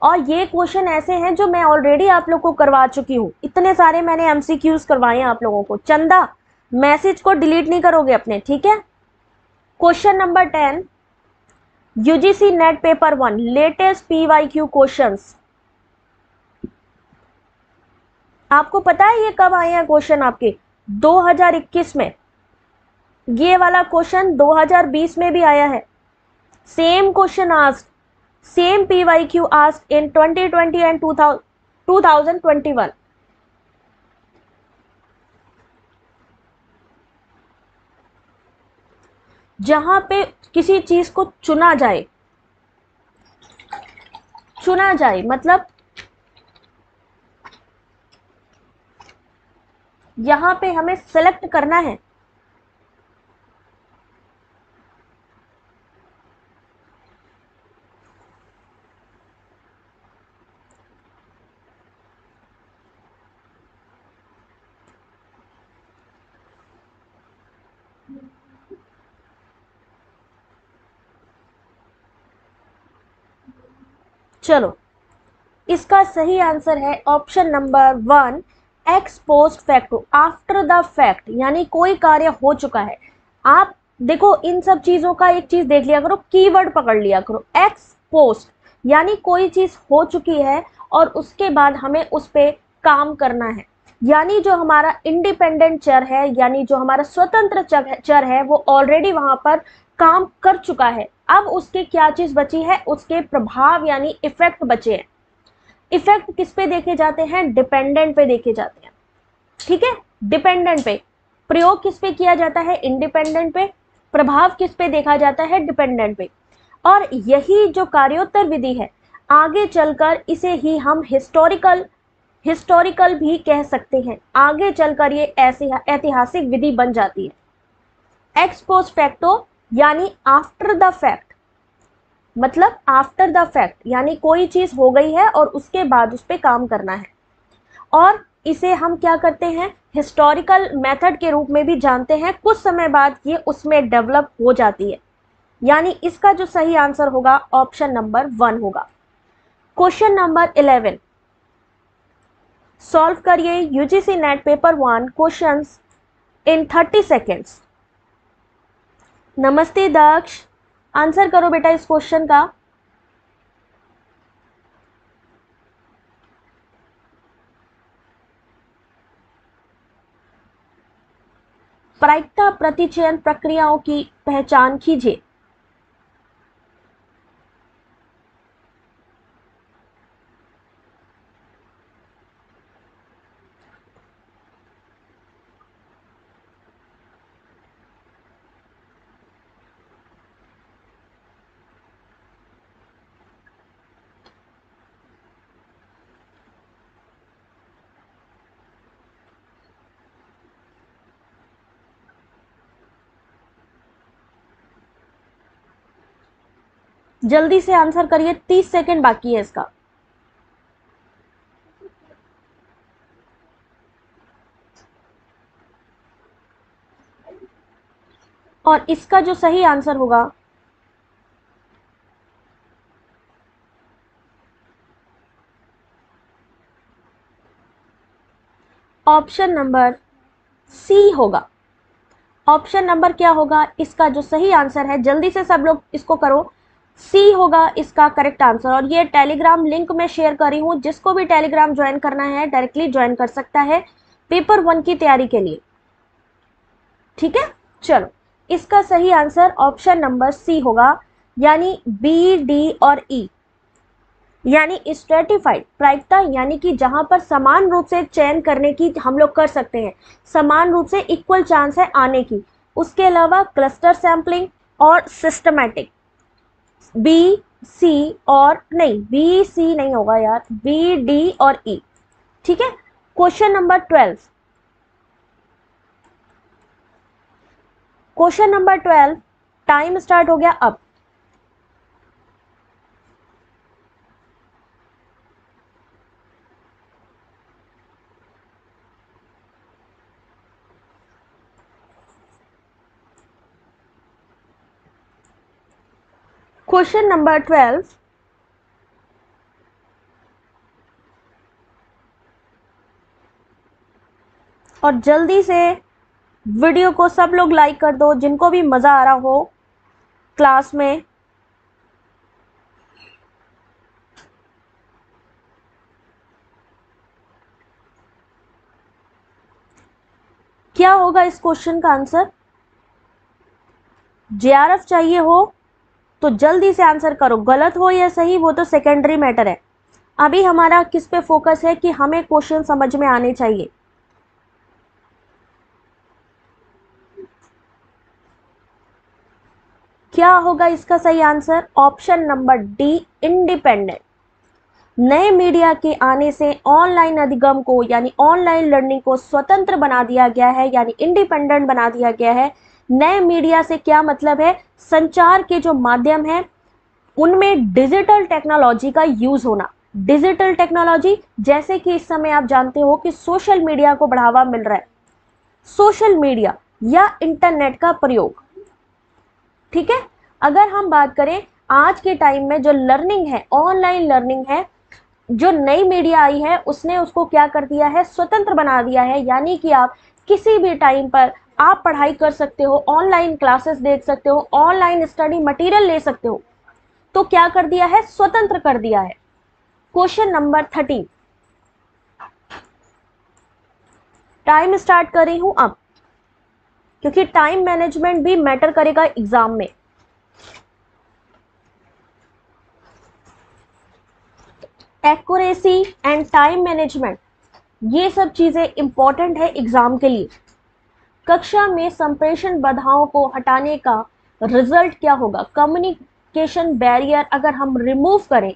और ये क्वेश्चन ऐसे हैं जो मैं ऑलरेडी आप लोग को करवा चुकी हूँ, इतने सारे मैंने एमसीक्यूज करवाए हैं आप लोगों को। चंदा, मैसेज को डिलीट नहीं करोगे अपने, ठीक है। Question number 10, UGC net paper 1 latest PYQ questions. आपको पता है ये कब आए हैं क्वेश्चन आपके? 2021 में। ये वाला क्वेश्चन 2020 में भी आया है। Same question asked, same PYQ asked in 2020 and 2021। जहां पे किसी चीज को चुना जाए, चुना जाए मतलब यहां पे हमें सेलेक्ट करना है। चलो, इसका सही आंसर है option number 1, x post facto, after the fact, यानी कोई कार्य हो चुका है। आप देखो इन सब चीजों का एक चीज देख लिया करो, कीवर्ड पकड़ लिया करो, एक्स पोस्ट यानी कोई चीज हो चुकी है और उसके बाद हमें उस पर काम करना है, यानी जो हमारा इंडिपेंडेंट चर है, यानी जो हमारा स्वतंत्र चर है वो ऑलरेडी वहां पर काम कर चुका है। अब उसके क्या चीज बची है, उसके प्रभाव यानी इफेक्ट बचे हैं। इफेक्ट किस पे देखे जाते हैं, डिपेंडेंट पे देखे जाते हैं, ठीक है, डिपेंडेंट पे। प्रयोग किस पे किया जाता है, इंडिपेंडेंट पे। प्रभाव किस पे देखा जाता है, डिपेंडेंट पे। और यही जो कार्योत्तर विधि है, आगे चलकर इसे ही हम हिस्टोरिकल भी कह सकते हैं। आगे चलकर ये ऐसी ऐतिहासिक विधि बन जाती है। एक्स पोस्ट फैक्टो यानी आफ्टर द फैक्ट, मतलब आफ्टर द फैक्ट यानी कोई चीज हो गई है और उसके बाद उस पर काम करना है। और इसे हम क्या करते हैं, हिस्टोरिकल मेथड के रूप में भी जानते हैं। कुछ समय बाद ये उसमें डेवलप हो जाती है, यानी इसका जो सही आंसर होगा ऑप्शन नंबर 1 होगा। क्वेश्चन नंबर 11 सॉल्व करिए UGC net paper 1 questions in 30 seconds. नमस्ते दक्ष, आंसर करो बेटा इस क्वेश्चन का। प्रायिकता प्रतिचयन प्रक्रियाओं की पहचान कीजिए। जल्दी से आंसर करिए, 30 सेकेंड बाकी है इसका। और इसका जो सही आंसर होगा ऑप्शन नंबर सी होगा। ऑप्शन नंबर क्या होगा, इसका जो सही आंसर है, जल्दी से सब लोग इसको करो, सी होगा इसका करेक्ट आंसर। और ये टेलीग्राम लिंक मैं शेयर कर रही हूँ, जिसको भी टेलीग्राम ज्वाइन करना है डायरेक्टली ज्वाइन कर सकता है पेपर 1 की तैयारी के लिए, ठीक है। चलो, इसका सही आंसर ऑप्शन नंबर सी होगा, यानी बी, डी और ई, यानी स्ट्रेटिफाइड प्रायिकता, यानी कि जहां पर समान रूप से चयन करने की हम लोग कर सकते हैं, समान रूप से इक्वल चांस है आने की। उसके अलावा क्लस्टर सैंपलिंग और सिस्टमैटिक, बी, सी और नहीं, बी सी नहीं होगा यार, बी, डी और ई, ठीक है। Question number 12, question number 12, time start हो गया अब। क्वेश्चन नंबर 12, और जल्दी से वीडियो को सब लोग लाइक कर दो, जिनको भी मजा आ रहा हो क्लास में। क्या होगा इस क्वेश्चन का आंसर, जेआरएफ चाहिए हो तो जल्दी से आंसर करो, गलत हो या सही वो तो सेकेंडरी मैटर है। अभी हमारा किस पे फोकस है कि हमें क्वेश्चन समझ में आने चाहिए। क्या होगा इसका सही answer, option number D, independent. नए मीडिया के आने से ऑनलाइन अधिगम को यानी ऑनलाइन लर्निंग को स्वतंत्र बना दिया गया है, यानी इंडिपेंडेंट बना दिया गया है। नए मीडिया से क्या मतलब है, संचार के जो माध्यम है उनमें डिजिटल टेक्नोलॉजी का यूज होना। डिजिटल टेक्नोलॉजी जैसे कि इस समय आप जानते हो कि सोशल मीडिया को बढ़ावा मिल रहा है, सोशल मीडिया या इंटरनेट का प्रयोग, ठीक है। अगर हम बात करें आज के टाइम में जो लर्निंग है, ऑनलाइन लर्निंग है, जो नई मीडिया आई है उसने उसको क्या कर दिया है, स्वतंत्र बना दिया है। यानी कि आप किसी भी टाइम पर आप पढ़ाई कर सकते हो, ऑनलाइन क्लासेस देख सकते हो, ऑनलाइन स्टडी मटेरियल ले सकते हो। तो क्या कर दिया है, स्वतंत्र कर दिया है। क्वेश्चन नंबर 13, टाइम स्टार्ट कर रही हूं अब, क्योंकि टाइम मैनेजमेंट भी मैटर करेगा एग्जाम में। एक्यूरेसी एंड टाइम मैनेजमेंट, ये सब चीजें इंपॉर्टेंट है एग्जाम के लिए। कक्षा में संप्रेषण बाधाओं को हटाने का रिजल्ट क्या होगा, कम्युनिकेशन बैरियर अगर हम रिमूव करें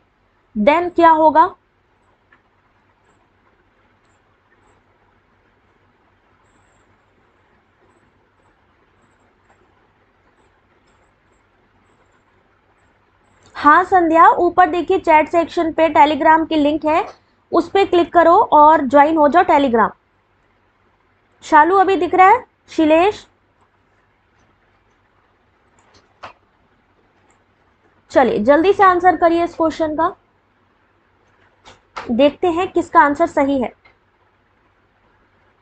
देन क्या होगा। हाँ संध्या, ऊपर देखिए चैट सेक्शन पे टेलीग्राम की लिंक है, उस पर क्लिक करो और ज्वाइन हो जाओ टेलीग्राम। शालू अभी दिख रहा है, शिलेश, चलिए जल्दी से आंसर करिए इस क्वेश्चन का, देखते हैं किसका आंसर सही है।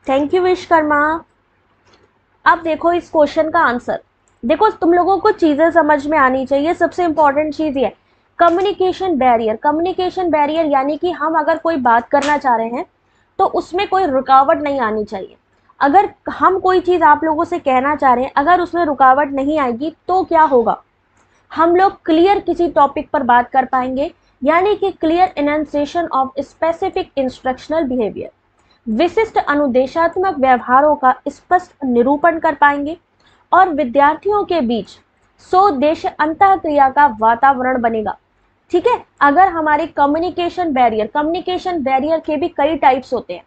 Thank you Vishwakarma. अब देखो इस क्वेश्चन का आंसर, देखो तुम लोगों को चीजें समझ में आनी चाहिए, सबसे इंपॉर्टेंट चीज ये कम्युनिकेशन बैरियर। कम्युनिकेशन बैरियर यानी कि हम अगर कोई बात करना चाह रहे हैं तो उसमें कोई रुकावट नहीं आनी चाहिए। अगर हम कोई चीज आप लोगों से कहना चाह रहे हैं, अगर उसमें रुकावट नहीं आएगी तो क्या होगा, हम लोग क्लियर किसी टॉपिक पर बात कर पाएंगे, यानी कि clear enunciation of specific instructional behaviour, विशिष्ट अनुदेशात्मक व्यवहारों का स्पष्ट निरूपण कर पाएंगे और विद्यार्थियों के बीच स्वोद्देश्य अंतःक्रिया का वातावरण बनेगा। ठीक है, अगर हमारे कम्युनिकेशन बैरियर के भी कई टाइप्स होते हैं,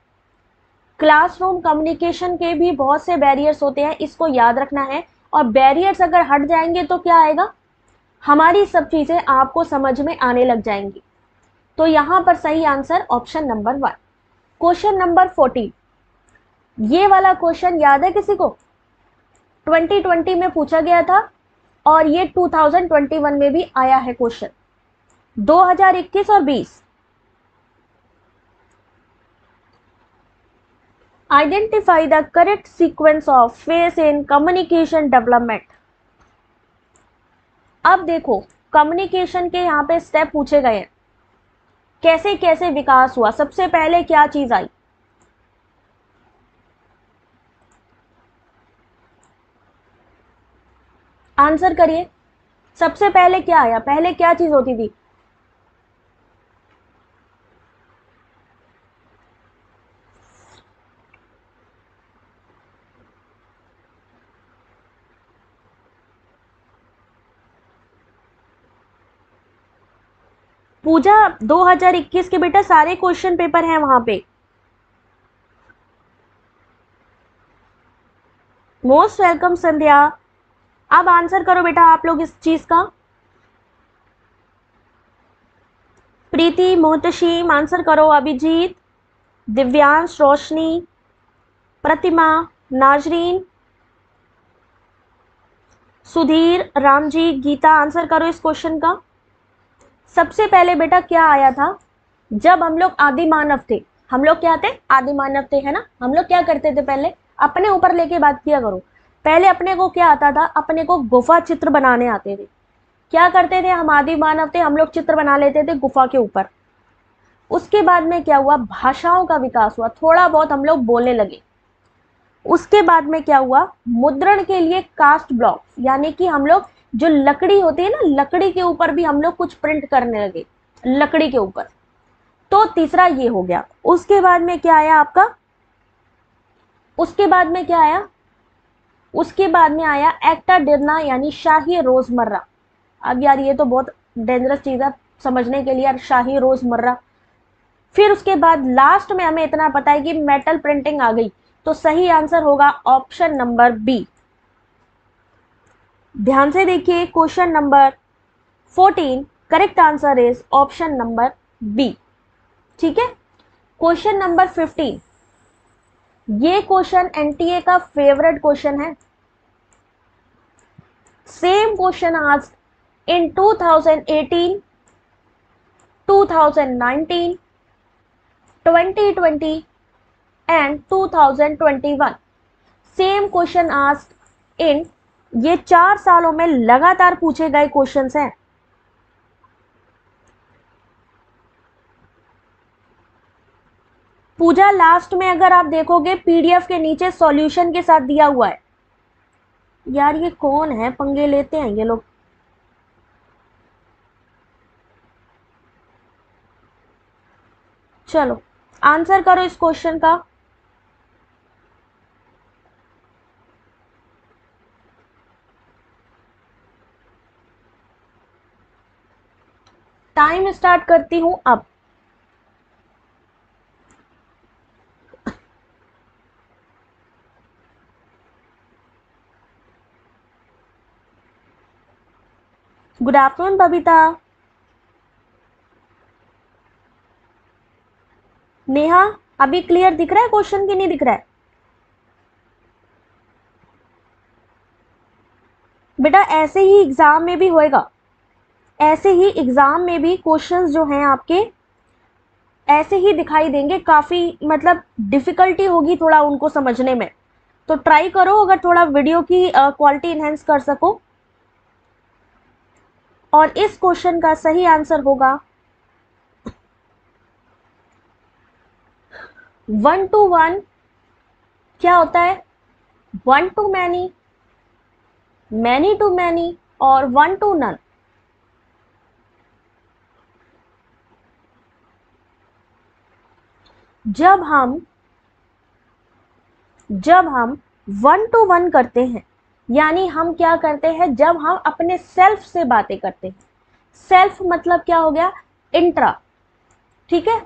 क्लासरूम कम्युनिकेशन के भी बहुत से बैरियर्स होते हैं, इसको याद रखना है। और बैरियर्स अगर हट जाएंगे तो क्या आएगा, हमारी सब चीजें आपको समझ में आने लग जाएंगी। तो यहां पर सही answer option number 1। Question number 14, ये वाला क्वेश्चन याद है किसी को, 2020 में पूछा गया था और ये 2021 में भी आया है क्वेश्चन, 2021 और 20। Identify the correct sequence of phase in communication development. अब देखो कम्युनिकेशन के यहाँ पे स्टेप पूछे गए हैं, कैसे कैसे विकास हुआ, सबसे पहले क्या चीज आई, आंसर करिए। सबसे पहले क्या आया, पहले क्या चीज होती थी, पूजा 2021 के बेटा सारे क्वेश्चन पेपर हैं वहां पे। मोस्ट वेलकम संध्या। अब आंसर करो बेटा आप लोग इस चीज का। प्रीति, मोहतशीम आंसर करो, अभिजीत, दिव्यांश, रोशनी, प्रतिमा, नाजरीन, सुधीर, रामजी, गीता, आंसर करो इस क्वेश्चन का। सबसे पहले बेटा क्या आया था, जब हम लोग आदि मानव थे, हम लोग क्या थे, आदि मानव थे, है ना। हम लोग क्या करते थे, पहले अपने ऊपर लेके बात किया करो। पहले अपने को क्या आता था, अपने को गुफा चित्र बनाने आते थे। क्या करते थे, हम आदि मानव थे, हम लोग चित्र बना लेते थे गुफा के ऊपर। उसके बाद में क्या हुआ, भाषाओं का विकास हुआ, थोड़ा बहुत हम लोग बोलने लगे। उसके बाद में क्या हुआ, मुद्रण के लिए कास्ट ब्लॉक, यानी कि हम लोग जो लकड़ी होती है ना, लकड़ी के ऊपर भी हम लोग कुछ प्रिंट करने लगे, लकड़ी के ऊपर। तो तीसरा ये हो गया। उसके बाद में क्या आया आपका, उसके बाद में क्या आया, उसके बाद में आया एक्टा डिरना, यानी शाही रोजमर्रा। अब यार ये तो बहुत डेंजरस चीज है समझने के लिए यार, शाही रोजमर्रा। फिर उसके बाद लास्ट में हमें इतना पता है कि मेटल प्रिंटिंग आ गई। तो सही आंसर होगा ऑप्शन नंबर बी। ध्यान से देखिए question number 14, correct answer is option number B. ठीक है, क्वेश्चन नंबर 15, ये क्वेश्चन एनटीए का फेवरेट क्वेश्चन है। सेम क्वेश्चन आज in 2018, 2019, 2020 and 2021। Same question asked in, ये 4 सालों में लगातार पूछे गए क्वेश्चंस हैं। पूजा, लास्ट में अगर आप देखोगे पीडीएफ के नीचे सॉल्यूशन के साथ दिया हुआ है। यार ये कौन है, पंगे लेते हैं ये लोग। चलो आंसर करो इस क्वेश्चन का। टाइम स्टार्ट करती हूं अब। Good afternoon Babita. नेहा, अभी क्लियर दिख रहा है क्वेश्चन की नहीं दिख रहा है? बेटा ऐसे ही एग्जाम में भी होएगा, ऐसे ही एग्जाम में भी क्वेश्चंस जो हैं आपके ऐसे ही दिखाई देंगे। काफी मतलब डिफिकल्टी होगी थोड़ा उनको समझने में, तो ट्राई करो अगर थोड़ा वीडियो की क्वालिटी इनहेंस कर सको। और इस क्वेश्चन का सही आंसर होगा 1 to 1 क्या होता है, 1 to many, many to many और 1 to none। जब हम 1 to 1 करते हैं, यानी हम क्या करते हैं, जब हम अपने सेल्फ से बातें करते हैं। सेल्फ मतलब क्या हो गया, इंट्रा, ठीक है।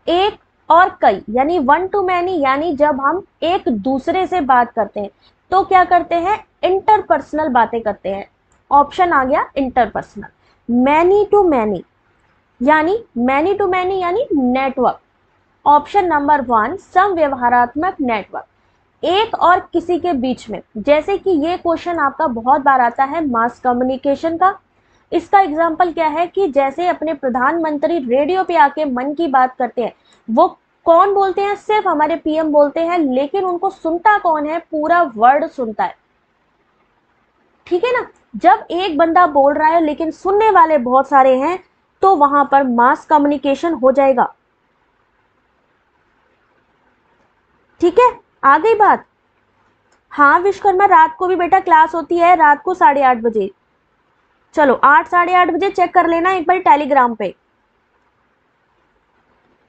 एक और कई यानी 1 to many, यानी जब हम एक दूसरे से बात करते हैं तो क्या करते हैं, इंटरपर्सनल बातें करते हैं। ऑप्शन आ गया इंटरपर्सनल। मैनी टू मैनी यानी नेटवर्क। ऑप्शन नंबर 1 समव्यवहारात्मक नेटवर्क, एक और किसी के बीच में। जैसे कि ये क्वेश्चन आपका बहुत बार आता है मास कम्युनिकेशन का। इसका एग्जाम्पल क्या है कि जैसे अपने प्रधानमंत्री रेडियो पे आके मन की बात करते हैं, वो कौन बोलते हैं, सिर्फ हमारे पीएम बोलते हैं, लेकिन उनको सुनता कौन है, पूरा वर्ल्ड सुनता है, ठीक है ना। जब एक बंदा बोल रहा है लेकिन सुनने वाले बहुत सारे हैं, तो वहां पर मास कम्युनिकेशन हो जाएगा, ठीक है। आ गई बात। हाँ विश्वकर्मा, रात को भी बेटा क्लास होती है, रात को 8:30 बजे। चलो 8, 8:30 बजे चेक कर लेना एक बार टेलीग्राम पे।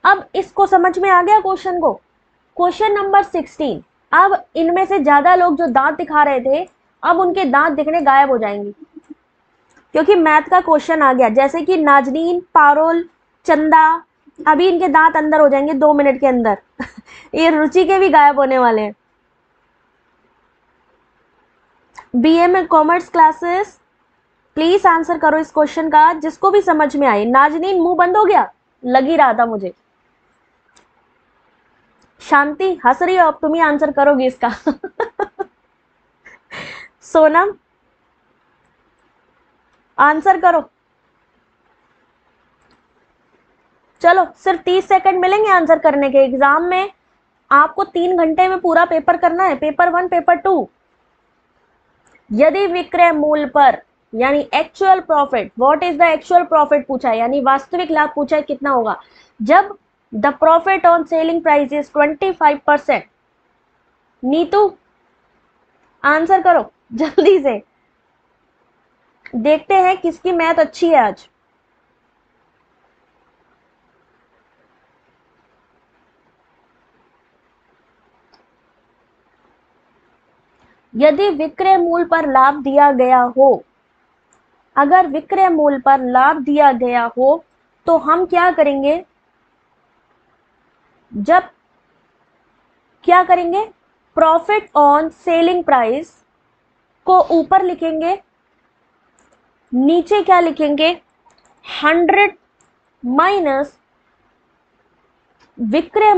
अब इसको समझ में आ गया क्वेश्चन को। Question number 16। अब इनमें से ज्यादा लोग जो दांत दिखा रहे थे, अब उनके दांत दिखने गायब हो जाएंगे, क्योंकि मैथ का क्वेश्चन आ गया। जैसे कि नाजनीन, पारुल, चंदा, अभी इनके दांत अंदर हो जाएंगे 2 मिनट के अंदर। ये रुचि के भी गायब होने वाले हैं। बीए में कॉमर्स क्लासेस, प्लीज आंसर करो इस क्वेश्चन का, जिसको भी समझ में आए। नाजनीन मुंह बंद हो गया, लग ही रहा था मुझे। शांति हंस रही हो, अब तुम ही आंसर करोगी इसका। सोनम आंसर करो। चलो सिर्फ 30 सेकंड मिलेंगे आंसर करने के। एग्जाम में आपको 3 घंटे में पूरा पेपर करना है, पेपर 1 पेपर 2। यदि विक्रय मूल्य पर यानी actual profit, what is the actual profit पूछा है, यानी वास्तविक लाभ पूछा है, कितना होगा जब the profit on selling price is 25%। Neetu answer करो जल्दी से, देखते हैं किसकी मैथ अच्छी है आज। यदि विक्रय मूल्य पर लाभ दिया गया हो, अगर विक्रय मूल्य पर लाभ दिया गया हो तो हम क्या करेंगे, जब क्या करेंगे, प्रॉफिट ऑन सेलिंग प्राइस को ऊपर लिखेंगे, नीचे क्या लिखेंगे, 100 माइनस विक्रय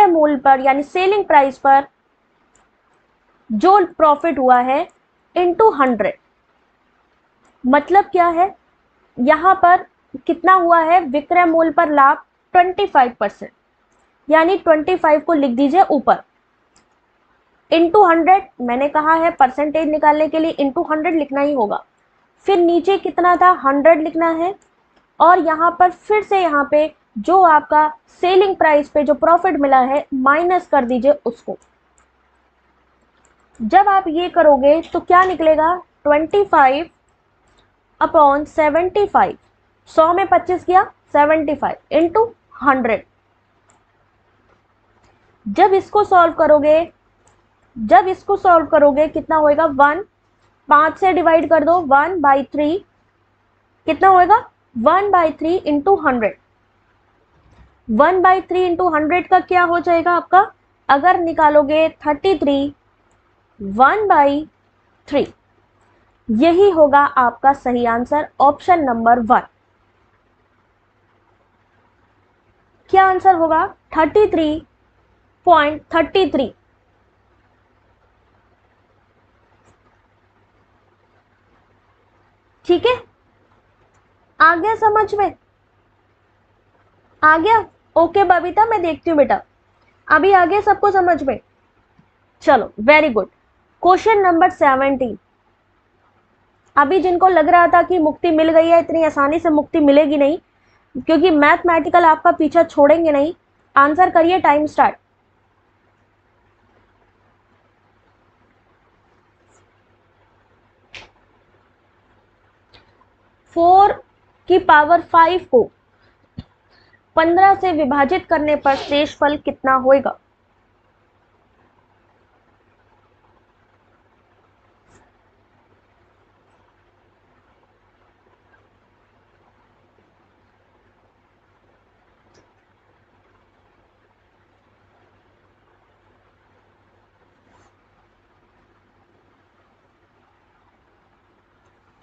मूल्य पर यानी सेलिंग प्राइस पर जो प्रॉफिट हुआ है इनटू 100। मतलब क्या है, यहाँ पर कितना हुआ है, विक्रय मूल्य पर लाभ 25%, यानी 25 को लिख दीजिए ऊपर, इंटू 100, मैंने कहा है परसेंटेज निकालने के लिए इंटू 100 लिखना ही होगा। फिर नीचे कितना था, 100 लिखना है, और यहाँ पर फिर से यहाँ पे जो आपका सेलिंग प्राइस पे जो प्रॉफिट मिला है माइनस कर दीजिए उसको। जब आप ये करोगे तो क्या निकलेगा, 25 अपॉन 75, 100 में 25 गया, 75 इंटू 100। जब इसको सॉल्व करोगे कितना होएगा, 1, 5 से डिवाइड कर दो, 1/3 कितना होएगा, 1/3 इंटू 100। 1/3 इंटू 100 का क्या हो जाएगा आपका, अगर निकालोगे 33, 1/3, यही होगा आपका सही आंसर, ऑप्शन नंबर 1। क्या आंसर होगा, 33.33। ठीक है, आ गया समझ में, आ गया, ओके बबीता, मैं देखती हूँ बेटा, अभी आ गया सबको समझ में, चलो वेरी गुड। क्वेश्चन नंबर 17, अभी जिनको लग रहा था कि मुक्ति मिल गई है, इतनी आसानी से मुक्ति मिलेगी नहीं, क्योंकि मैथमेटिकल आपका पीछा छोड़ेंगे नहीं, आंसर करिए, टाइम स्टार्ट। 4 की पावर 5 को 15 से विभाजित करने पर शेषफल कितना होगा,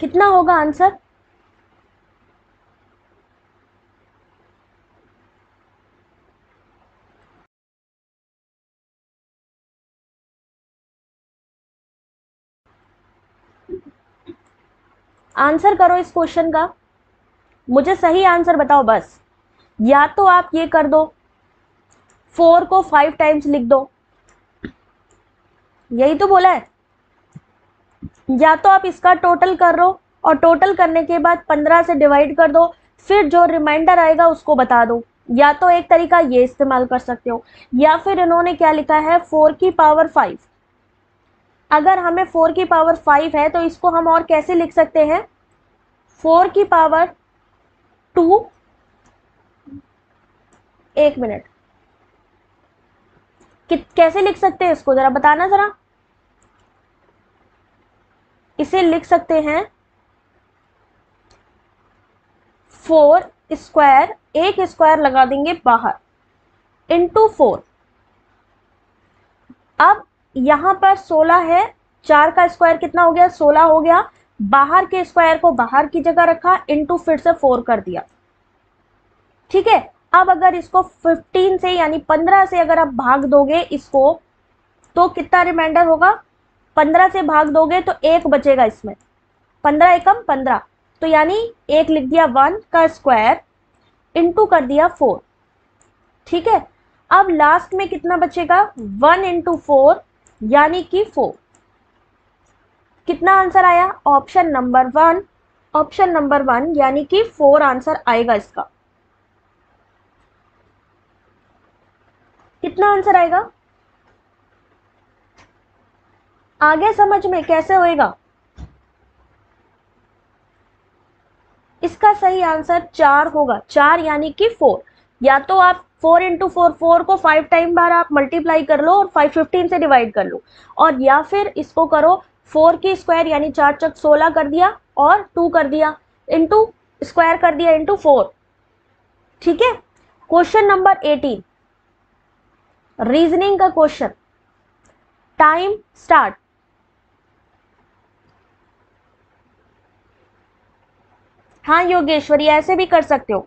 कितना होगा आंसर, आंसर करो इस क्वेश्चन का, मुझे सही आंसर बताओ बस। या तो आप ये कर दो, 4 को 5 टाइम्स लिख दो, यही तो बोला है, या तो आप इसका टोटल कर लो और टोटल करने के बाद 15 से डिवाइड कर दो, फिर जो रिमाइंडर आएगा उसको बता दो। या तो एक तरीका ये इस्तेमाल कर सकते हो, या फिर इन्होंने क्या लिखा है, 4 की पावर 5। अगर हमें 4 की पावर 5 है तो इसको हम और कैसे लिख सकते हैं, 4 की पावर 2, एक मिनट, कैसे लिख सकते हैं इसको जरा बताना जरा। इसे लिख सकते हैं 4 स्क्वायर, एक स्क्वायर लगा देंगे बाहर, इंटू 4। अब यहां पर 16 है, 4 का स्क्वायर कितना हो गया, 16 हो गया, बाहर के स्क्वायर को बाहर की जगह रखा, इंटू फिर से 4 कर दिया। ठीक है, अब अगर इसको 15 से यानी 15 से अगर आप भाग दोगे इसको, तो कितना रिमाइंडर होगा, 15 से भाग दोगे तो एक बचेगा इसमें, 15 एकम 15, तो यानी एक लिख दिया 1 का स्क्वायर, इंटू कर दिया 4। ठीक है, अब लास्ट में कितना बचेगा, 1 इंटू 4 यानी कि 4। कितना आंसर आया, ऑप्शन नंबर 1, ऑप्शन नंबर 1 यानी कि 4 आंसर आएगा इसका। कितना आंसर आएगा, आगे समझ में कैसे होएगा। इसका सही आंसर 4 होगा, 4 यानी कि 4। या तो आप 4 इंटू 4, 4 को 5 टाइम बार आप मल्टीप्लाई कर लो और 515 से डिवाइड कर लो, और या फिर इसको करो 4 की स्क्वायर यानी 4 चक 16 कर दिया और 2 कर दिया, इंटू स्क्वायर कर दिया इंटू 4। ठीक है, क्वेश्चन नंबर 18, रीजनिंग का क्वेश्चन, टाइम स्टार्ट। हाँ योगेश्वरी, ऐसे भी कर सकते हो,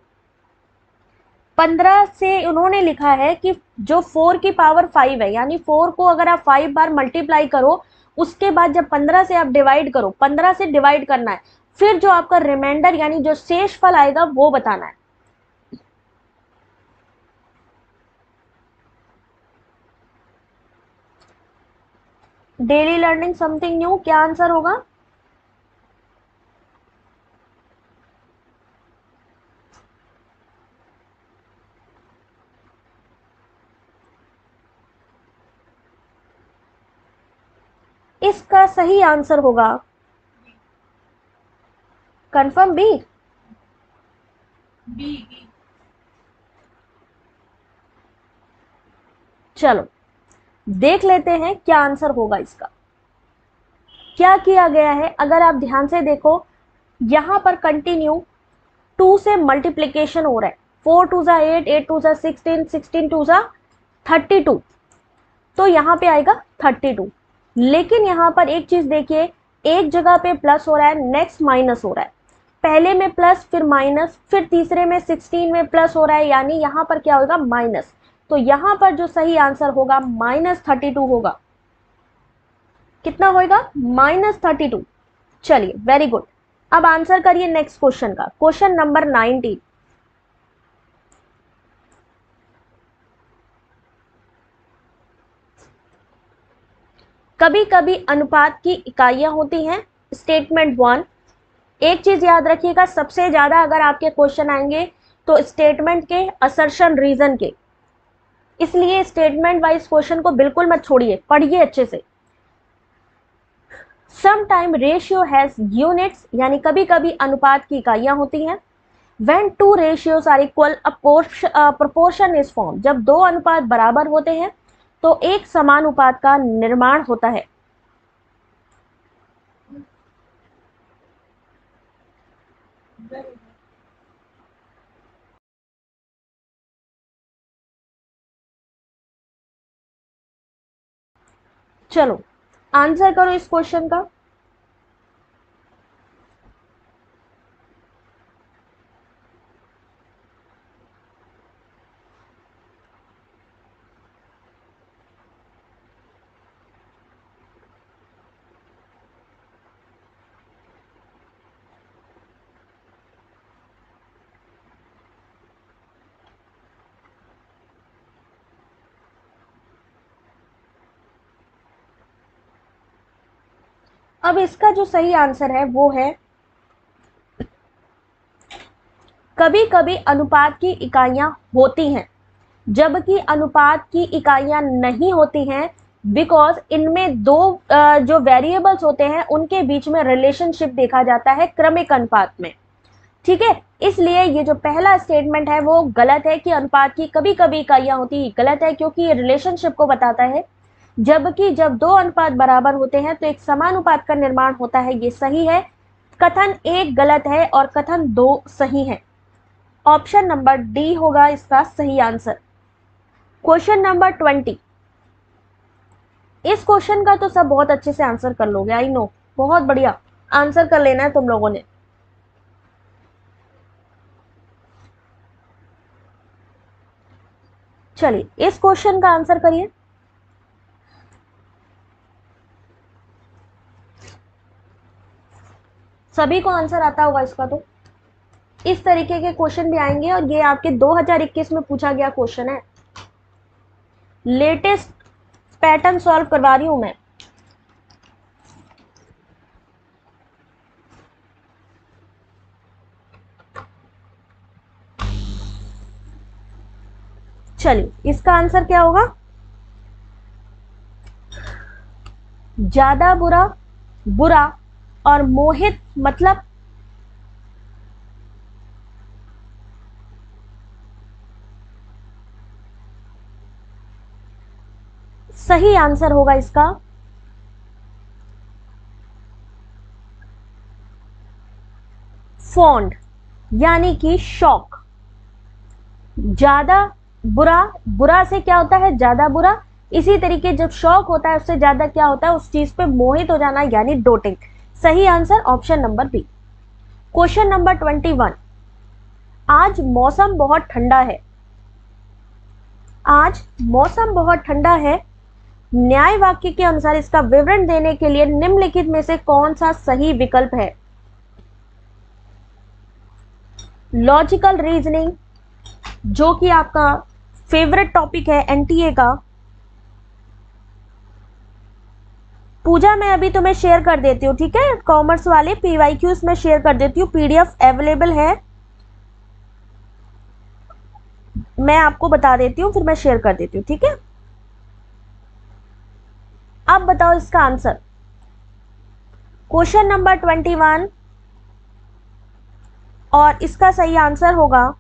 15 से उन्होंने लिखा है कि जो 4 की पावर 5 है, यानी 4 को अगर आप 5 बार मल्टीप्लाई करो, उसके बाद जब 15 से आप डिवाइड करो, 15 से डिवाइड करना है, फिर जो आपका रिमाइंडर यानी जो शेष फल आएगा वो बताना है। डेली लर्निंग समथिंग न्यू, क्या आंसर होगा? इसका सही आंसर होगा कंफर्म बी। बी। चलो देख लेते हैं क्या आंसर होगा इसका। क्या किया गया है, अगर आप ध्यान से देखो, यहां पर कंटिन्यू 2 से मल्टीप्लीकेशन हो रहा है। 4 टू जा 8, 8 टू जा 16, 16 टू जा 32, तो यहाँ पे आएगा 32। लेकिन यहाँ पर एक चीज देखिए, एक जगह पे प्लस हो रहा है, नेक्स्ट माइनस हो रहा है। पहले में प्लस फिर माइनस, फिर तीसरे में 16 में प्लस हो रहा है, यानी यहाँ पर क्या होगा? माइनस। तो यहाँ पर जो सही आंसर होगा -32 होगा। कितना होगा? -32। चलिए वेरी गुड। अब आंसर करिए नेक्स्ट क्वेश्चन का, क्वेश्चन नंबर 19। कभी कभी अनुपात की इकाइयां होती हैं। स्टेटमेंट 1, एक चीज याद रखिएगा, सबसे ज्यादा अगर आपके क्वेश्चन आएंगे तो स्टेटमेंट के, असर्शन, रीजन के, इसलिए स्टेटमेंट वाइज क्वेश्चन को बिल्कुल मत छोड़िए, पढ़िए अच्छे से। Some time ratio has units, यानी कभी कभी अनुपात की इकाइयां होती हैं। When two ratios are equal a proportion is form, जब दो अनुपात बराबर होते हैं तो एक समानुपात का निर्माण होता है। चलो आंसर करो इस क्वेश्चन का। अब इसका जो सही आंसर है वो है, कभी कभी अनुपात की इकाइयां होती हैं, जबकि अनुपात की इकाइयां नहीं होती हैं, बिकॉज इनमें दो जो वेरिएबल्स होते हैं उनके बीच में रिलेशनशिप देखा जाता है क्रमिक अनुपात में। ठीक है, इसलिए ये जो पहला स्टेटमेंट है वो गलत है कि अनुपात की कभी कभी इकाइयां होती है, गलत है, क्योंकि ये रिलेशनशिप को बताता है। जबकि जब दो अनुपात बराबर होते हैं तो एक समानुपात का निर्माण होता है, ये सही है। कथन एक गलत है और कथन दो सही है। ऑप्शन नंबर डी होगा इसका सही आंसर। Question number 20। इस क्वेश्चन का तो सब बहुत अच्छे से आंसर कर लोगे, आई नो, बहुत बढ़िया आंसर कर लेना है तुम लोगों ने। चलिए इस क्वेश्चन का आंसर करिए। सभी को आंसर आता होगा इसका, तो इस तरीके के क्वेश्चन भी आएंगे और ये आपके 2021 में पूछा गया क्वेश्चन है। लेटेस्ट पैटर्न सॉल्व करवा रही हूं मैं। चलिए इसका आंसर क्या होगा? ज्यादा बुरा, बुरा और मोहित मतलब सही आंसर होगा इसका फॉन्ड, यानी कि शॉक। ज्यादा बुरा, बुरा से क्या होता है? ज्यादा बुरा। इसी तरीके जब शॉक होता है उससे ज्यादा क्या होता है? उस चीज पे मोहित हो जाना, यानी डोटिंग। सही answer option number B. Question number 21। आज मौसम बहुत ठंडा है। आज मौसम बहुत ठंडा है, न्याय वाक्य के अनुसार इसका विवरण देने के लिए निम्नलिखित में से कौन सा सही विकल्प है? लॉजिकल रीजनिंग जो कि आपका फेवरेट टॉपिक है एनटीए का। पूजा मैं अभी तुम्हें शेयर कर देती हूँ, ठीक है, कॉमर्स वाले पीवाईक्यूज में शेयर कर देती हूँ, पीडीएफ अवेलेबल है, मैं आपको बता देती हूँ, फिर मैं शेयर कर देती हूँ, ठीक है। अब बताओ इसका आंसर। क्वेश्चन नंबर 21 और इसका सही आंसर होगा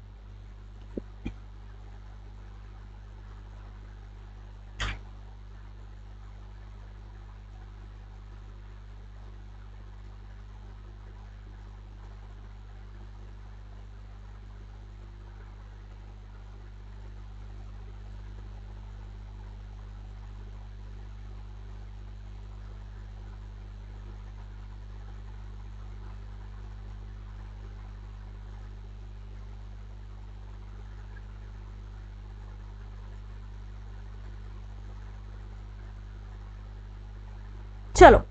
चलो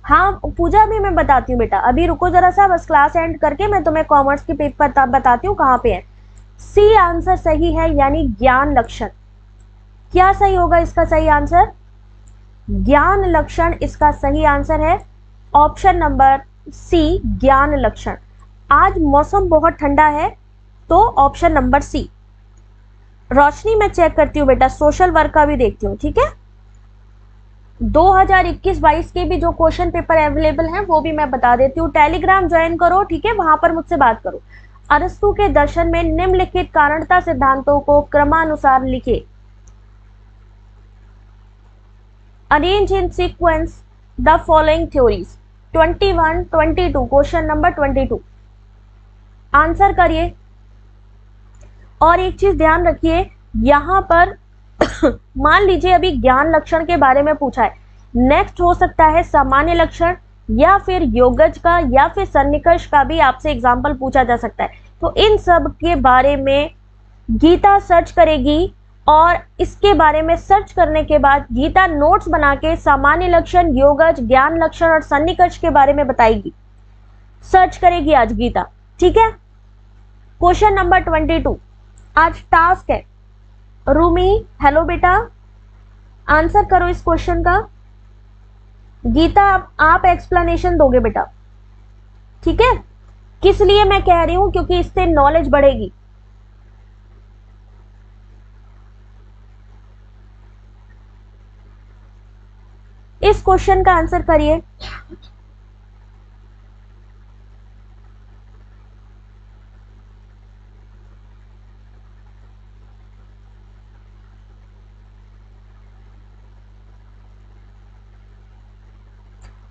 हाँ पूजा भी मैं बताती हूँ बेटा, अभी रुको जरा सा, बस क्लास एंड करके मैं तुम्हें कॉमर्स के पेपर बताती हूँ कहाँ पे है। सी आंसर सही है, यानी ज्ञान लक्षण। क्या सही होगा इसका सही आंसर? ज्ञान लक्षण इसका सही आंसर है, ऑप्शन नंबर सी ज्ञान लक्षण। आज मौसम बहुत ठंडा है तो ऑप्शन नंबर सी। रोशनी मैं चेक करती हूँ बेटा, सोशल वर्क का भी देखती हूँ, ठीक है। 2021-22 के भी जो क्वेश्चन पेपर अवेलेबल हैं वो भी मैं बता देती हूँ। टेलीग्राम ज्वाइन करो, ठीक है, वहां पर मुझसे बात करो। अरस्तु के दर्शन में निम्नलिखित कारणता सिद्धांतों को क्रमानुसार लिखे। Arrange in sequence the following theories. 21, 22, question number 22 answer करिए। और एक चीज ध्यान रखिए, यहां पर मान लीजिए अभी ज्ञान लक्षण के बारे में पूछा है, नेक्स्ट हो सकता है सामान्य लक्षण या फिर योगज का या फिर सन्निकर्ष का भी आपसे एग्जाम्पल पूछा जा सकता है। तो इन सब के बारे में गीता सर्च करेगी और इसके बारे में सर्च करने के बाद गीता नोट्स बना के सामान्य लक्षण, योगज, ज्ञान लक्षण और सन्निकर्ष के बारे में बताएगी, सर्च करेगी आज गीता, ठीक है। क्वेश्चन नंबर 22 आज टास्क है। रूमी हेलो बेटा, आंसर करो इस क्वेश्चन का। गीता आप एक्सप्लेनेशन दोगे बेटा, ठीक है। किस लिए मैं कह रही हूं, क्योंकि इससे नॉलेज बढ़ेगी। इस क्वेश्चन का आंसर करिए।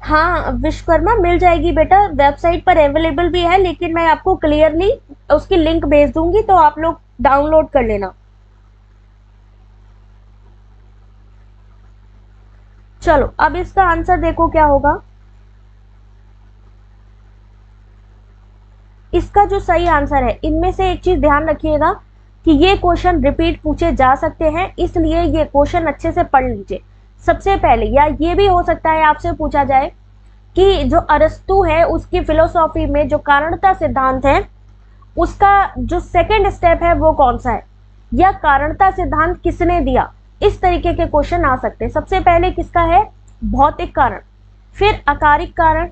हाँ विश्वकर्मा मिल जाएगी बेटा, वेबसाइट पर अवेलेबल भी है, लेकिन मैं आपको क्लियरली उसकी लिंक भेज दूंगी तो आप लोग डाउनलोड कर लेना। चलो अब इसका आंसर देखो क्या होगा। इसका जो सही आंसर है, इनमें से एक चीज ध्यान रखिएगा कि ये क्वेश्चन रिपीट पूछे जा सकते हैं, इसलिए ये क्वेश्चन अच्छे से पढ़ लीजिए सबसे पहले। या ये भी हो सकता है आपसे पूछा जाए कि जो अरस्तु है उसकी फिलोसॉफी में जो कारणता सिद्धांत है उसका जो सेकंड स्टेप है वो कौन सा है, या कारणता सिद्धांत किसने दिया, इस तरीके के क्वेश्चन आ सकते हैं। सबसे पहले किसका है, भौतिक कारण, फिर अकारिक कारण,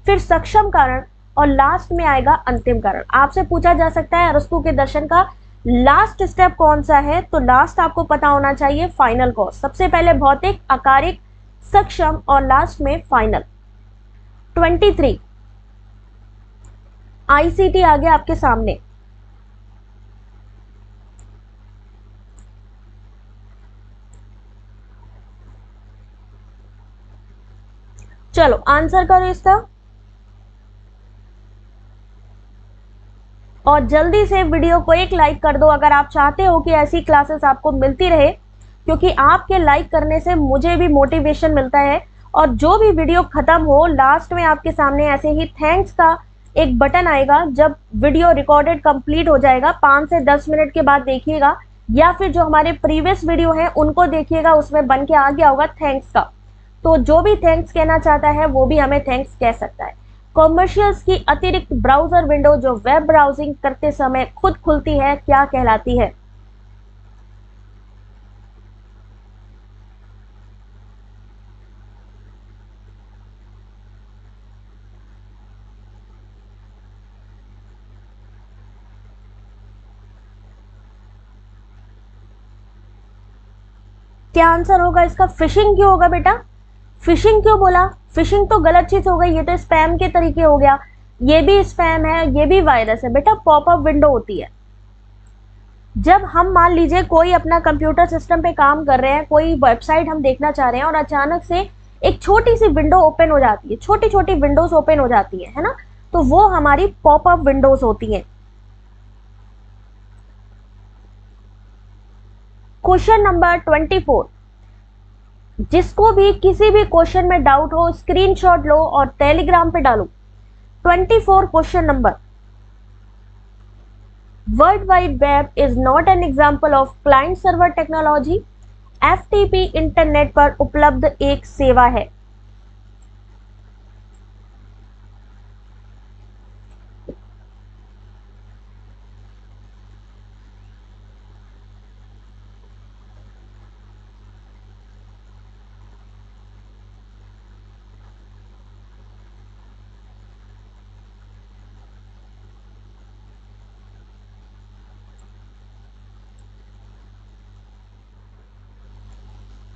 फिर सक्षम कारण और लास्ट में आएगा अंतिम कारण। आपसे पूछा जा सकता है अरस्तु के दर्शन का लास्ट स्टेप कौन सा है, तो लास्ट आपको पता होना चाहिए फाइनल कॉज। सबसे पहले भौतिक, अकारिक, सक्षम और लास्ट में फाइनल। 23 आईसीटी आ गया आपके सामने। चलो आंसर करो इसका, और जल्दी से वीडियो को एक लाइक कर दो अगर आप चाहते हो कि ऐसी क्लासेस आपको मिलती रहे, क्योंकि आपके लाइक करने से मुझे भी मोटिवेशन मिलता है। और जो भी वीडियो खत्म हो, लास्ट में आपके सामने ऐसे ही थैंक्स का एक बटन आएगा। जब वीडियो रिकॉर्डेड कंप्लीट हो जाएगा 5 से 10 मिनट के बाद देखिएगा, या फिर जो हमारे प्रीवियस वीडियो हैं उनको देखिएगा, उसमें बन के आ गया होगा थैंक्स का। तो जो भी थैंक्स कहना चाहता है वो भी हमें थैंक्स कह सकता है। कॉमर्शियल्स की अतिरिक्त ब्राउजर विंडो जो वेब ब्राउजिंग करते समय खुद खुलती है क्या कहलाती है? क्या आंसर होगा इसका? फिशिंग क्यों होगा बेटा? फिशिंग क्यों बोला? फिशिंग तो गलत चीज हो गई, ये तो स्पैम के तरीके हो गया। ये भी स्पैम है, ये भी वायरस है बेटा। पॉपअप विंडो होती है जब हम मान लीजिए कोई अपना कंप्यूटर सिस्टम पे काम कर रहे हैं, कोई वेबसाइट हम देखना चाह रहे हैं और अचानक से एक छोटी सी विंडो ओपन हो जाती है, छोटी छोटी विंडोज ओपन हो जाती है ना, तो वो हमारी पॉपअप विंडोज होती हैं। क्वेश्चन नंबर 24, जिसको भी किसी भी क्वेश्चन में डाउट हो स्क्रीनशॉट लो और टेलीग्राम पे डालो। 24 question number, world wide web is not an example of client server technology. FTP internet पर उपलब्ध एक सेवा है।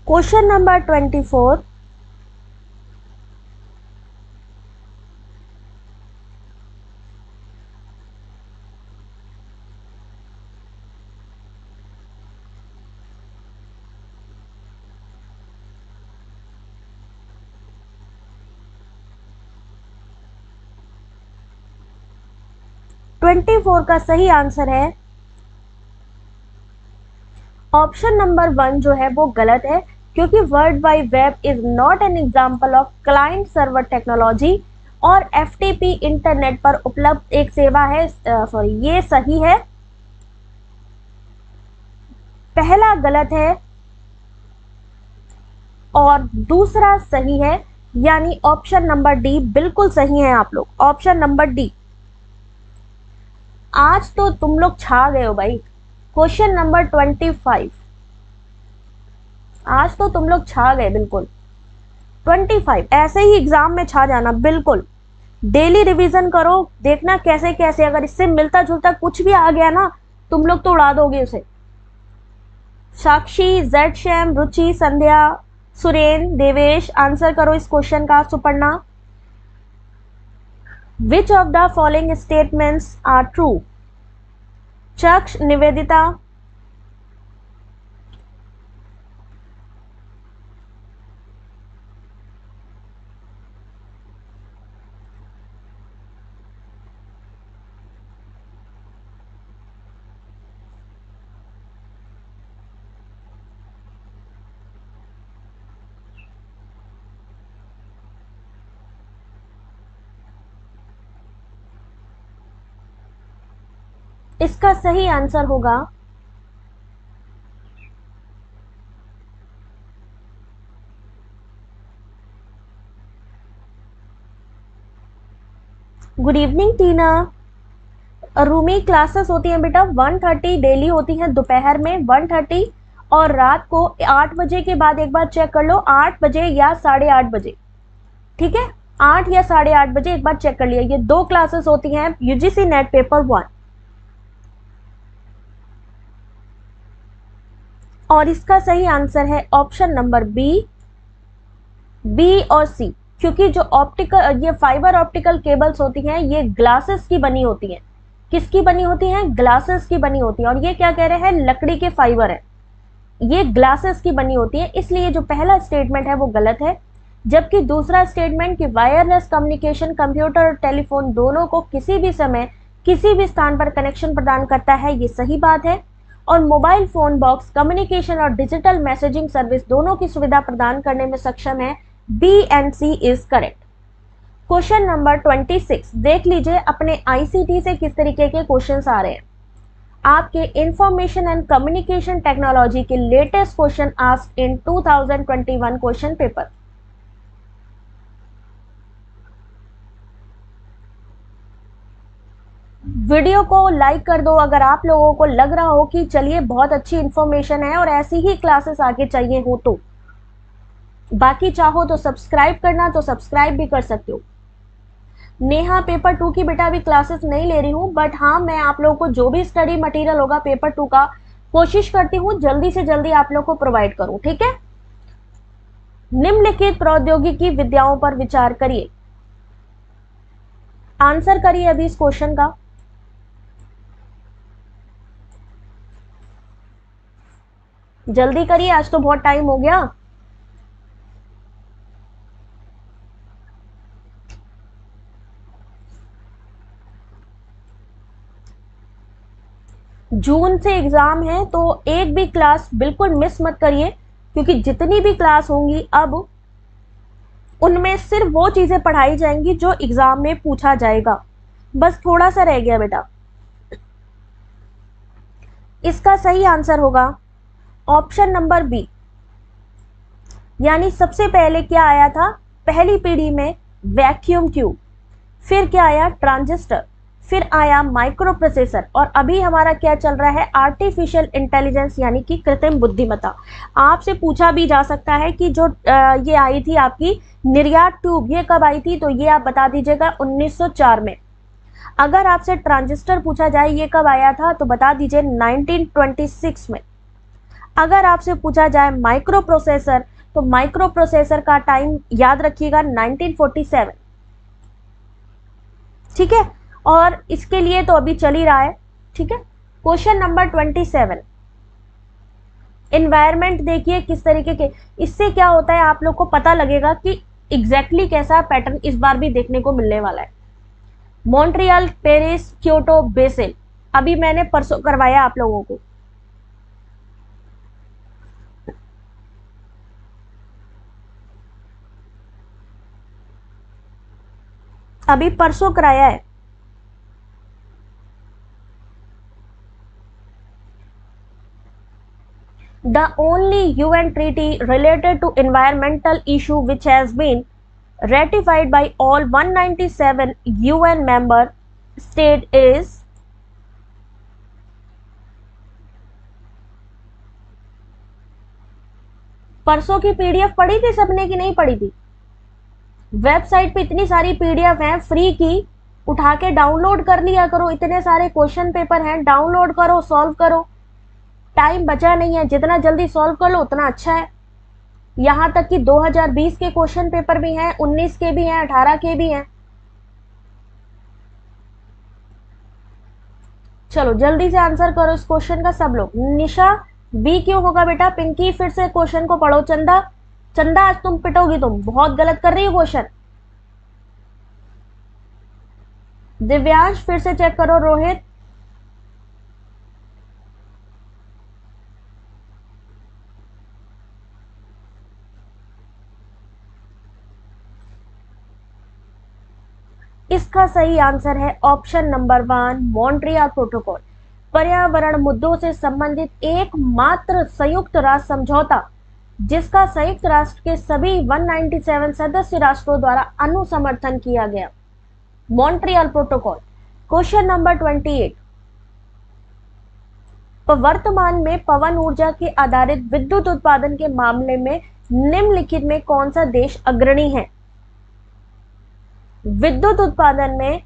क्वेश्चन नंबर 24, का सही आंसर है ऑप्शन नंबर 1 जो है वो गलत है, क्योंकि world wide web is not an example of client server technology और एफटीपी इंटरनेट पर उपलब्ध एक सेवा है। सॉरी, ये सही है, पहला गलत है और दूसरा सही है, यानी ऑप्शन नंबर डी बिल्कुल सही है। आप लोग ऑप्शन नंबर डी। आज तो तुम लोग छा गए हो भाई। क्वेश्चन नंबर 25, आज तो तुम लोग छा गए बिल्कुल। 25 ऐसे ही एग्जाम में छा जाना बिल्कुल। डेली रिवीजन करो, देखना कैसे कैसे, अगर इससे मिलता जुलता कुछ भी आ गया ना तुम लोग तो उड़ा दोगे उसे। साक्षी, जेड शैम, रुचि, संध्या, सुरेन, देवेश, आंसर करो इस क्वेश्चन का। Suparna, which of the following statements are true? चक्ष, निवेदिता, इसका सही आंसर होगा good evening Tina. Rumi, classes होती हैं बेटा 1:30 डेली होती हैं, दोपहर में 1:30 और रात को 8 बजे के बाद एक बार चेक कर लो, 8 बजे या 8:30 बजे। ठीक है, 8 या 8:30 बजे एक बार चेक कर लिया। ये 2 क्लासेस होती हैं यूजीसी नेट पेपर 1। और इसका सही आंसर है ऑप्शन नंबर बी और सी, क्योंकि जो ऑप्टिकल ये फाइबर ऑप्टिकल केबल्स होती हैं ये ग्लासेस की बनी होती हैं। किसकी बनी होती हैं? ग्लासेस की बनी होती हैं। और ये क्या कह रहे हैं? लकड़ी के फाइबर है, ये ग्लासेस की बनी होती है, इसलिए जो पहला स्टेटमेंट है वो गलत है। जबकि दूसरा स्टेटमेंट कि वायरलेस कम्युनिकेशन कंप्यूटर और टेलीफोन दोनों को किसी भी समय किसी भी स्थान पर कनेक्शन प्रदान करता है, ये सही बात है। और मोबाइल फोन बॉक्स कम्युनिकेशन और डिजिटल मैसेजिंग सर्विस दोनों की सुविधा प्रदान करने में सक्षम है। B and C is correct. Question number 26 देख लीजिए, अपने आईसीटी से किस तरीके के क्वेश्चंस आ रहे हैं। आपके इंफॉर्मेशन एंड कम्युनिकेशन टेक्नोलॉजी के लेटेस्ट क्वेश्चन आस्क्ड इन 2021 क्वेश्चन पेपर। वीडियो को लाइक कर दो अगर आप लोगों को लग रहा हो कि चलिए बहुत अच्छी इन्फॉर्मेशन है और ऐसी ही क्लासेस आगे चाहिए हो तो। बाकी चाहो तो सब्सक्राइब करना तो सब्सक्राइब भी कर सकते हो। नेहा पेपर 2 की बेटा अभी क्लासेस नहीं ले रही हूँ, बट हाँ मैं आप लोगों को जो भी स्टडी मटेरियल होगा पेपर 2 का कोशिश करती हूँ जल्दी से जल्दी आप लोग को प्रोवाइड करूँ, ठीक है। निम्नलिखित प्रौद्योगिकी विद्याओं पर विचार करिए। आंसर करिए अभी इस क्वेश्चन का। जल्दी करिए, आज तो बहुत टाइम हो गया। जून से एग्जाम है तो एक भी क्लास बिल्कुल मिस मत करिए, क्योंकि जितनी भी क्लास होंगी अब उनमें सिर्फ वो चीजें पढ़ाई जाएंगी जो एग्जाम में पूछा जाएगा। बस थोड़ा सा रह गया बेटा। इसका सही आंसर होगा ऑप्शन नंबर बी, यानी सबसे पहले क्या आया था पहली पीढ़ी में, वैक्यूम ट्यूब, फिर क्या आया ट्रांजिस्टर, फिर आया माइक्रो प्रोसेसर, और अभी हमारा क्या चल रहा है आर्टिफिशियल इंटेलिजेंस यानी कि कृत्रिम बुद्धिमत्ता। आपसे पूछा भी जा सकता है कि जो ये आई थी आपकी निर्यात ट्यूब, ये कब आई थी, तो ये आप बता दीजिएगा 1904 में। अगर आपसे ट्रांजिस्टर पूछा जाए ये कब आया था तो बता दीजिए 1926 में। अगर आपसे पूछा जाए माइक्रो प्रोसेसर तो माइक्रो प्रोसेसर का टाइम याद रखिएगा 1947, ठीक है। और इसके लिए तो अभी चल ही रहा है, ठीक है। क्वेश्चन नंबर 27, एनवायरमेंट देखिए किस तरीके के, इससे क्या होता है आप लोग को पता लगेगा कि एग्जैक्टली कैसा पैटर्न इस बार भी देखने को मिलने वाला है। मॉन्ट्रियल, पेरिस, क्योटो, बेसेल, अभी मैंने परसों करवाया आप लोगों को। अभी परसों कराया है। The only UN treaty related to environmental issue which has been ratified by all 197 UN member state is, परसों की पीडीएफ पढ़ी थी सबने कि नहीं पढ़ी थी? वेबसाइट पे इतनी सारी पीडीएफ हैं फ्री की, उठा के डाउनलोड कर लिया करो। इतने सारे क्वेश्चन पेपर हैं, डाउनलोड करो, सॉल्व करो। टाइम बचा नहीं है, जितना जल्दी सॉल्व कर लो उतना अच्छा है। यहाँ तक कि 2020 के क्वेश्चन पेपर भी हैं, 19 के भी हैं, 18 के भी हैं। चलो जल्दी से आंसर करो इस क्वेश्चन का सब लोग। निशा बी क्यों होगा बेटा? पिंकी फिर से क्वेश्चन को पढ़ो। चंदा, चंदा आज तुम पिटोगी, तुम बहुत गलत कर रही हो क्वेश्चन। दिव्यांश फिर से चेक करो। रोहित, इसका सही आंसर है ऑप्शन नंबर 1, मॉन्ट्रियल प्रोटोकॉल। पर्यावरण मुद्दों से संबंधित एकमात्र संयुक्त राष्ट्र समझौता जिसका संयुक्त राष्ट्र के सभी 197 सदस्य राष्ट्रों द्वारा अनुसमर्थन किया गया, मॉन्ट्रियल प्रोटोकॉल। क्वेश्चन नंबर 28, वर्तमान में पवन ऊर्जा के आधारित विद्युत उत्पादन के मामले में निम्नलिखित में कौन सा देश अग्रणी है? विद्युत उत्पादन में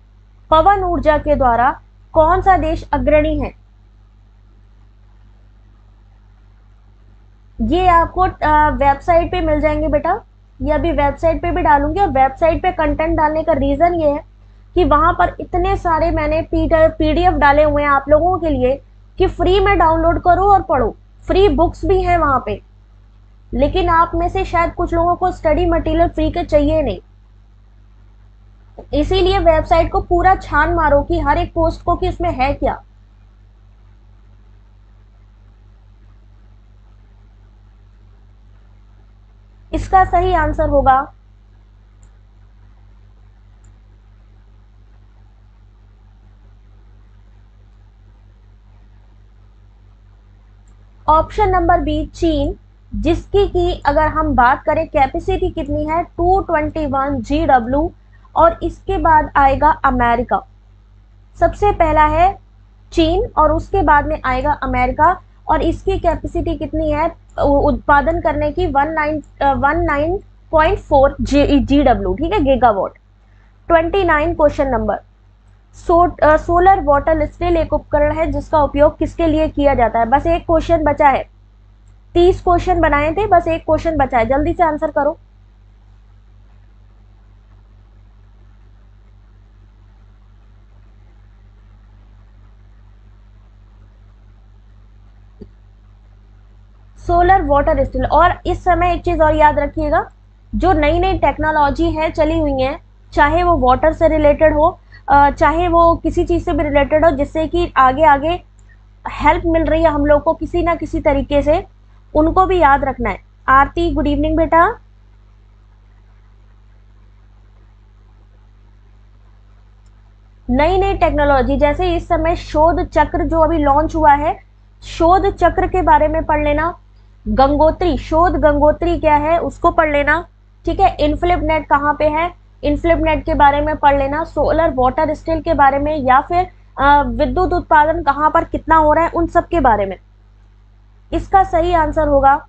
पवन ऊर्जा के द्वारा कौन सा देश अग्रणी है? ये आपको वेबसाइट पे मिल जाएंगे बेटा, ये अभी वेबसाइट पे भी डालूंगी। और वेबसाइट पे कंटेंट डालने का रीजन ये है कि वहां पर इतने सारे मैंने पीडीएफ डाले हुए हैं आप लोगों के लिए कि फ्री में डाउनलोड करो और पढ़ो। फ्री बुक्स भी हैं वहां पे, लेकिन आप में से शायद कुछ लोगों को स्टडी मटेरियल फ्री के चाहिए नहीं, इसीलिए वेबसाइट को पूरा छान मारो कि हर एक पोस्ट को कि उसमें है क्या। इसका सही आंसर होगा ऑप्शन नंबर बी, चीन, जिसकी की अगर हम बात करें कैपेसिटी कितनी है 221 GW। और इसके बाद आएगा अमेरिका। सबसे पहला है चीन और उसके बाद में आएगा अमेरिका, और इसकी कैपेसिटी कितनी है उत्पादन करने की 19.4 GW, ठीक है, gigawatt. 29 question number, solar water still एक उपकरण है जिसका उपयोग किसके लिए किया जाता है। बस एक क्वेश्चन बचा है, 30 क्वेश्चन बनाए थे, बस एक क्वेश्चन बचा है, जल्दी से आंसर करो। Solar water still. और इस समय एक चीज और याद रखिएगा, जो नई नई टेक्नोलॉजी है चली हुई है, चाहे वो वाटर से रिलेटेड हो, चाहे वो किसी चीज से भी रिलेटेड हो, जिससे कि आगे आगे हेल्प मिल रही है हम लोग को किसी ना किसी तरीके से, उनको भी याद रखना है। आरती, गुड इवनिंग बेटा। नई नई टेक्नोलॉजी, जैसे इस समय शोध चक्र जो अभी लॉन्च हुआ है, शोध चक्र के बारे में पढ़ लेना। गंगोत्री, शोध गंगोत्री क्या है उसको पढ़ लेना, ठीक है। इनफ्लिप नेट कहाँ पे है, इनफ्लिप नेट के बारे में पढ़ लेना। सोलर वाटर स्टिल के बारे में, या फिर विद्युत उत्पादन कहाँ पर कितना हो रहा है, उन सब के बारे में। इसका सही आंसर होगा,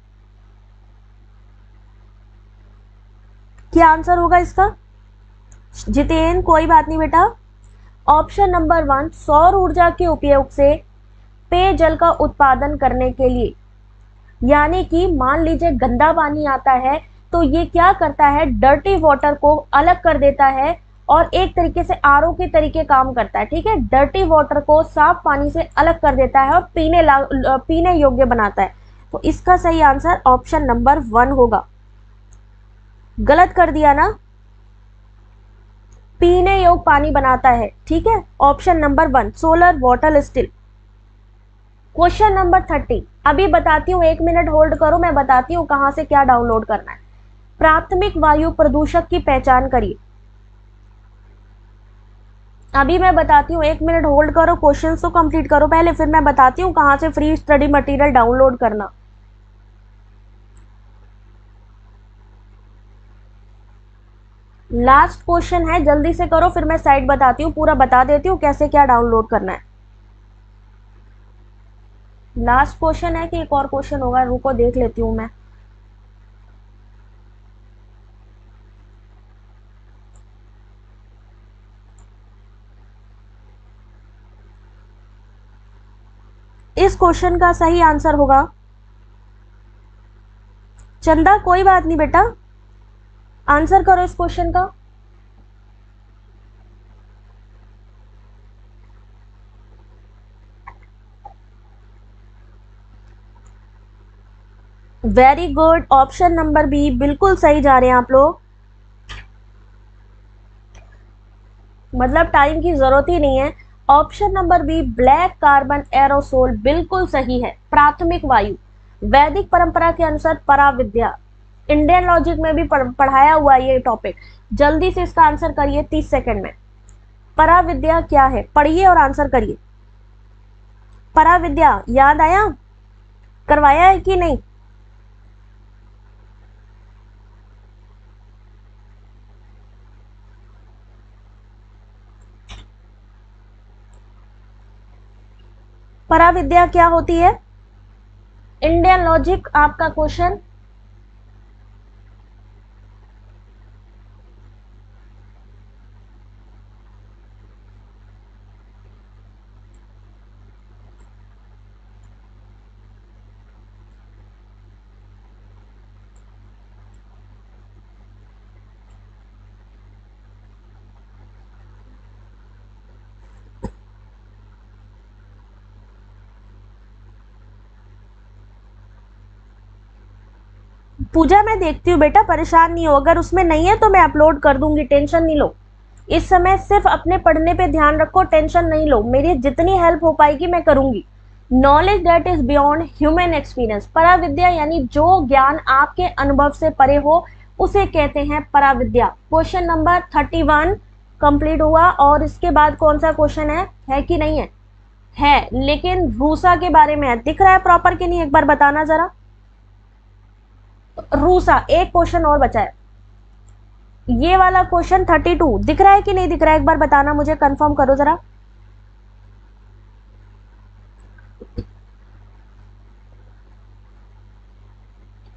क्या आंसर होगा इसका जितेन? कोई बात नहीं बेटा। ऑप्शन नंबर 1, सौर ऊर्जा के उपयोग से पेयजल का उत्पादन करने के लिए, यानी कि मान लीजिए गंदा पानी आता है तो ये क्या करता है, डर्टी वाटर को अलग कर देता है और एक तरीके से आरओ के तरीके काम करता है, ठीक है। डर्टी वाटर को साफ पानी से अलग कर देता है और पीने योग्य बनाता है। तो इसका सही आंसर ऑप्शन नंबर 1 होगा। गलत कर दिया ना, पीने योग्य पानी बनाता है, ठीक है। Option number 1 solar water still. Question number 30, अभी बताती हूँ, 1 मिनट होल्ड करो, मैं बताती हूँ कहां से क्या डाउनलोड करना है। प्राथमिक वायु प्रदूषक की पहचान करिए। अभी मैं बताती हूँ, 1 मिनट होल्ड करो, क्वेश्चन तो कंप्लीट करो पहले, फिर मैं बताती हूँ कहां से फ्री स्टडी मटेरियल डाउनलोड करना। लास्ट क्वेश्चन है, जल्दी से करो, फिर मैं साइड बताती हूँ, पूरा बता देती हूँ कैसे क्या डाउनलोड करना है। लास्ट क्वेश्चन है कि एक और क्वेश्चन होगा, रुको देख लेती हूँ मैं। इस क्वेश्चन का सही आंसर होगा, चंदा कोई बात नहीं बेटा, आंसर करो इस क्वेश्चन का। Very good, option number B, बिल्कुल सही जा रहे हैं आप लोग, मतलब टाइम की जरूरत ही नहीं है। Option number B black carbon aerosol बिल्कुल सही है। प्राथमिक वायु, वैदिक परंपरा के अनुसार पराविद्या, इंडियन लॉजिक में भी पढ़ाया हुआ ये टॉपिक। जल्दी से इसका आंसर करिए 30 सेकंड में। पराविद्या क्या है, पढ़िए और आंसर करिए। पराविद्या याद आया, करवाया है कि नहीं? पराविद्या क्या होती है? इंडियन लॉजिक आपका क्वेश्चन। पूजा मैं देखती हूँ बेटा, परेशान नहीं हो, अगर उसमें नहीं है तो मैं अपलोड कर दूंगी, टेंशन नहीं लो। इस समय सिर्फ अपने पढ़ने पे ध्यान रखो, टेंशन नहीं लो, मेरी जितनी हेल्प हो पाएगी मैं करूंगी। Knowledge that is beyond human experience, पराविद्या यानी जो ज्ञान आपके अनुभव से परे हो उसे कहते हैं पराविद्या। क्वेश्चन नंबर 31 कंप्लीट हुआ, और इसके बाद कौन सा क्वेश्चन है कि नहीं है? है, लेकिन रूसा के बारे में है, दिख रहा है प्रॉपर कि नहीं, एक बार बताना जरा। रूसा, एक क्वेश्चन और बचा है, ये वाला क्वेश्चन 32 दिख रहा है कि नहीं दिख रहा है, एक बार बताना मुझे, कंफर्म करो जरा।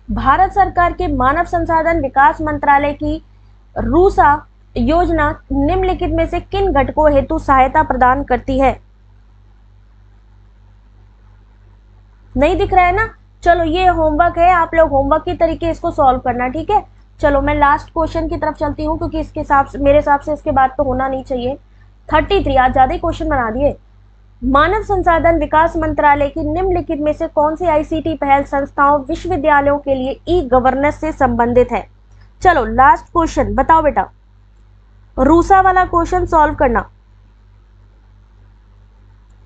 भारत सरकार के मानव संसाधन विकास मंत्रालय की रूसा योजना निम्नलिखित में से किन घटकों हेतु सहायता प्रदान करती है? नहीं दिख रहा है ना? चलो ये होमवर्क है, आप लोग होमवर्क के तरीके इसको सॉल्व करना, ठीक है। चलो मैं लास्ट क्वेश्चन की तरफ चलती हूँ, क्योंकि इसके हिसाब से मेरे हिसाब से इसके बाद तो होना नहीं चाहिए। 33, आज ज्यादा ही क्वेश्चन बना दिए। मानव संसाधन विकास मंत्रालय की निम्नलिखित में से कौन सी आईसीटी पहल संस्थाओं विश्वविद्यालयों के लिए ई गवर्नेंस से संबंधित है? चलो लास्ट क्वेश्चन बताओ बेटा, रूसा वाला क्वेश्चन सॉल्व करना।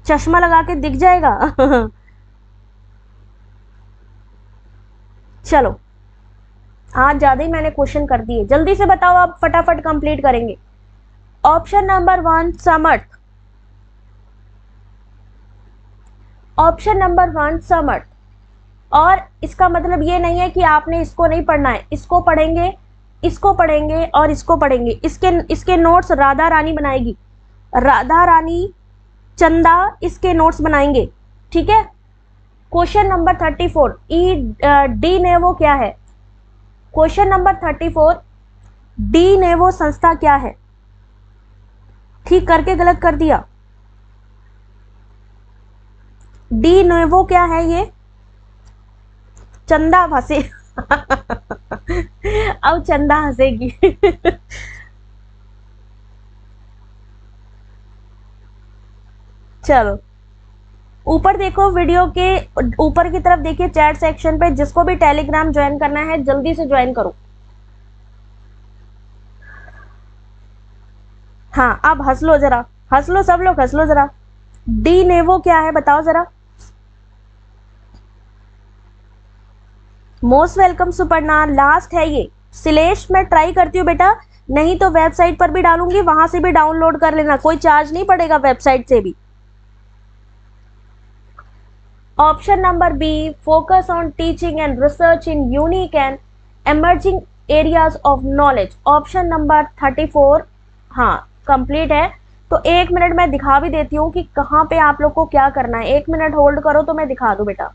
चश्मा लगा के दिख जाएगा। चलो आज ज्यादा ही मैंने क्वेश्चन कर दिए, जल्दी से बताओ, आप फटाफट कंप्लीट करेंगे। ऑप्शन नंबर 1 समर्थ, ऑप्शन नंबर 1 समर्थ। और इसका मतलब ये नहीं है कि आपने इसको नहीं पढ़ना है, इसको पढ़ेंगे, इसको पढ़ेंगे और इसको पढ़ेंगे। इसके नोट्स राधा रानी बनाएगी, राधा रानी चंदा इसके नोट्स बनाएंगे, ठीक है। क्वेश्चन नंबर 34, डी नेवो क्या है? क्वेश्चन नंबर 34, डी नेवो संस्था क्या है? ठीक करके गलत कर दिया। डी नेवो क्या है ये? चंदा हंसे। अब चंदा हंसेगी। चलो ऊपर देखो, वीडियो के ऊपर की तरफ देखिए चैट सेक्शन पे, जिसको भी टेलीग्राम ज्वाइन करना है जल्दी से ज्वाइन करो। हाँ अब हंस लो जरा, हंस लो सब लोग, हंस लो जरा। डी नेवो क्या है बताओ जरा। मोस्ट वेलकम सुपर्णा, लास्ट है ये। सिलेश मैं ट्राई करती हूँ बेटा, नहीं तो वेबसाइट पर भी डालूंगी, वहां से भी डाउनलोड कर लेना, कोई चार्ज नहीं पड़ेगा वेबसाइट से भी। Option number B, focus on teaching and research in unique and emerging areas of knowledge. Option number 34 हाँ कंप्लीट है। तो 1 मिनट मैं दिखा भी देती हूँ कि कहाँ पे आप लोग को क्या करना है। 1 मिनट होल्ड करो तो मैं दिखा दूं बेटा।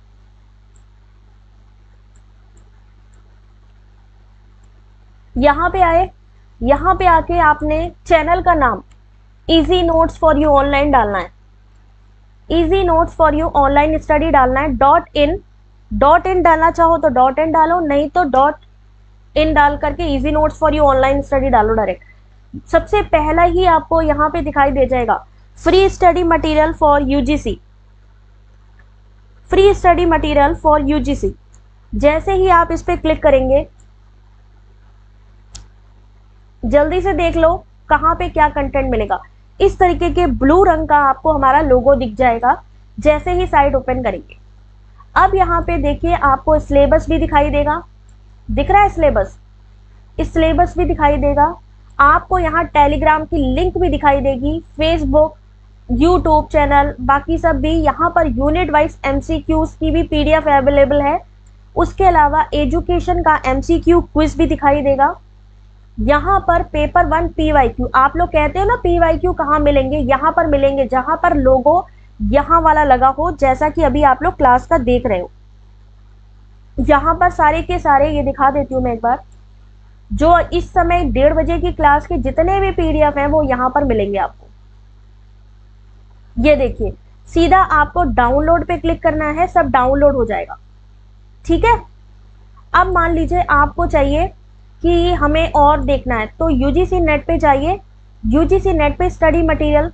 यहाँ पे आए, यहाँ पे आके आपने चैनल का नाम easy Notes for you online डालना है, easy Notes for you online study डालना है। डॉट इन डालना चाहो तो डॉट इन डालो, नहीं तो डॉट इन डाल करके easy Notes for you online study डालो डायरेक्ट। सबसे पहला ही आपको यहाँ पे दिखाई दे जाएगा free study material for UGC, free study material for UGC. जैसे ही आप इस पे क्लिक करेंगे, जल्दी से देख लो कहाँ पे क्या कंटेंट मिलेगा। इस तरीके के ब्लू रंग का आपको हमारा लोगो दिख जाएगा जैसे ही साइट ओपन करेंगे। अब यहाँ पे देखिए आपको सिलेबस भी दिखाई देगा, दिख रहा है सिलेबस, इस सिलेबस भी दिखाई देगा आपको। यहाँ टेलीग्राम की लिंक भी दिखाई देगी, फेसबुक, यूट्यूब चैनल, बाकी सब भी। यहाँ पर यूनिट वाइज एमसीक्यूज की भी पीडीएफ अवेलेबल है। उसके अलावा एजुकेशन का एमसीक्यू क्विज भी दिखाई देगा। यहाँ पर पेपर 1 पीवाईक्यू, आप लोग कहते हो ना पीवाईक्यू कहाँ मिलेंगे, यहाँ पर मिलेंगे जहां पर लोगो यहाँ वाला लगा हो, जैसा कि अभी आप लोग क्लास का देख रहे हो। यहाँ पर सारे के सारे ये दिखा देती हूँ मैं एक बार, जो इस समय 1:30 बजे की क्लास के जितने भी पीडीएफ हैं वो यहाँ पर मिलेंगे आपको। ये देखिए सीधा आपको डाउनलोड पे क्लिक करना है, सब डाउनलोड हो जाएगा, ठीक है। अब मान लीजिए आपको चाहिए कि हमें और देखना है, तो यूजीसी नेट पे जाइए, यूजीसी नेट पे स्टडी मटेरियल,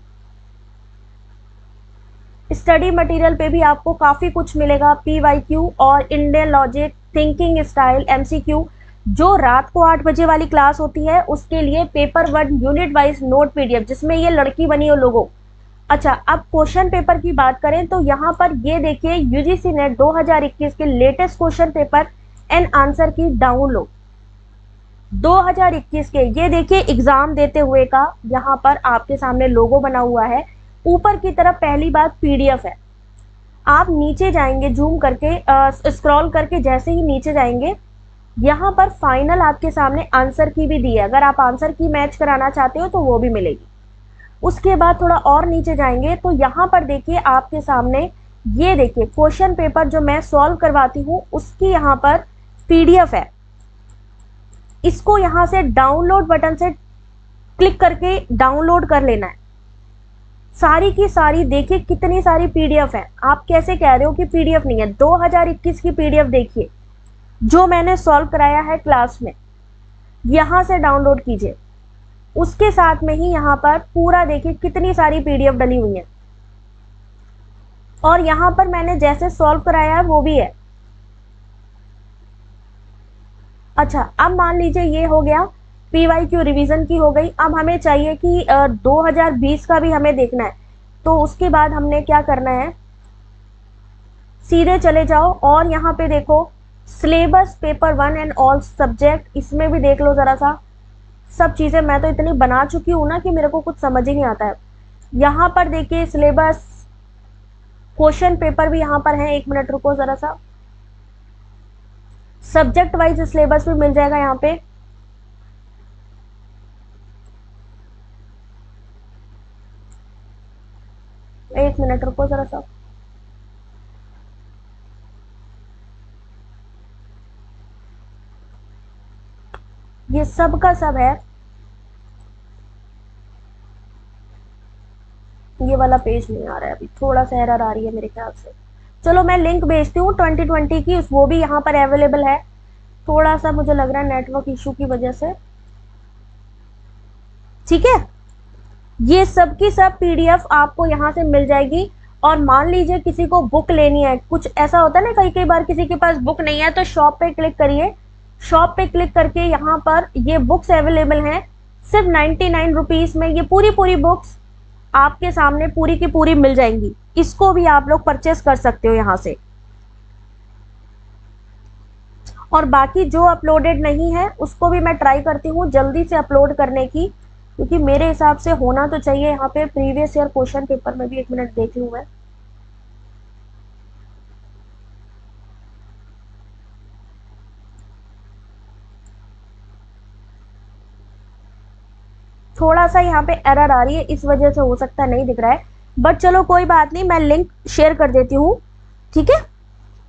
स्टडी मटेरियल पे भी आपको काफी कुछ मिलेगा। पीवाईक्यू और Indian logic, thinking style, MCQ. जो रात को 8 बजे वाली क्लास होती है उसके लिए paper 1 unit wise note PDF, जिसमें ये लड़की बनी हो लोगो। अच्छा अब क्वेश्चन पेपर की बात करें तो यहाँ पर ये देखिए यूजीसी नेट 2021 के latest question paper and answer की डाउनलोड 2021 के, ये देखिए एग्जाम देते हुए का यहाँ पर आपके सामने लोगो बना हुआ है। ऊपर की तरफ पहली बात पीडीएफ है, आप नीचे जाएंगे जूम करके स्क्रॉल करके, जैसे ही नीचे जाएंगे यहाँ पर फाइनल आपके सामने आंसर की भी दी है, अगर आप आंसर की मैच कराना चाहते हो तो वो भी मिलेगी। उसके बाद थोड़ा और नीचे जाएंगे तो यहाँ पर देखिए आपके सामने, ये देखिए क्वेश्चन पेपर जो मैं सॉल्व करवाती हूँ उसकी यहाँ पर पीडीएफ है, इसको यहां से डाउनलोड बटन से क्लिक करके डाउनलोड कर लेना है। सारी की सारी देखिए कितनी सारी पीडीएफ है। आप कैसे कह रहे हो कि पीडीएफ नहीं है? 2021 की पीडीएफ देखिए जो मैंने सॉल्व कराया है क्लास में, यहां से डाउनलोड कीजिए। उसके साथ में ही यहाँ पर पूरा देखिए कितनी सारी पीडीएफ डली हुई है, और यहाँ पर मैंने जैसे सॉल्व कराया है वो भी है। अच्छा, अब मान लीजिए ये हो गया पीवाईक्यू रिवीजन की हो गई। अब हमें चाहिए कि 2020 का भी हमें देखना है, तो उसके बाद हमने क्या करना है, सीधे चले जाओ और यहाँ पे देखो syllabus paper 1 and all subject, इसमें भी देख लो जरा सा सब चीजें। मैं तो इतनी बना चुकी हूँ ना कि मेरे को कुछ समझ ही नहीं आता है। यहाँ पर देखिए सिलेबस, क्वेश्चन पेपर भी यहाँ पर है। 1 मिनट रुको जरा सा, सब्जेक्ट वाइज सिलेबस भी मिल जाएगा यहाँ पे। एक मिनट रुको जरा सा, ये सब का सब है। ये वाला पेज नहीं आ रहा है अभी, थोड़ा सा एरर आ रही है मेरे ख्याल से। चलो मैं लिंक भेजती हूँ 2020 की, वो भी यहाँ पर अवेलेबल है। थोड़ा सा मुझे लग रहा है नेटवर्क इशू की वजह से। ठीक है, ये सब की सब पीडीएफ आपको यहाँ से मिल जाएगी। और मान लीजिए किसी को बुक लेनी है, कुछ ऐसा होता है ना कई कई बार किसी के पास बुक नहीं है, तो शॉप पे क्लिक करिए। शॉप पे क्लिक करके यहाँ पर ये बुक्स अवेलेबल हैं सिर्फ 99 रुपीज में। ये पूरी पूरी बुक्स आपके सामने पूरी की पूरी मिल जाएंगी। इसको भी आप लोग परचेस कर सकते हो यहाँ से। और बाकी जो अपलोडेड नहीं है उसको भी मैं ट्राई करती हूँ जल्दी से अपलोड करने की, क्योंकि मेरे हिसाब से होना तो चाहिए यहाँ पे प्रीवियस ईयर क्वेश्चन पेपर में भी। 1 मिनट देख लूँ मैं। थोड़ा सा यहाँ पे एरर आ रही है, इस वजह से हो सकता है नहीं दिख रहा है, बट चलो कोई बात नहीं, मैं लिंक शेयर कर देती हूँ। ठीक है,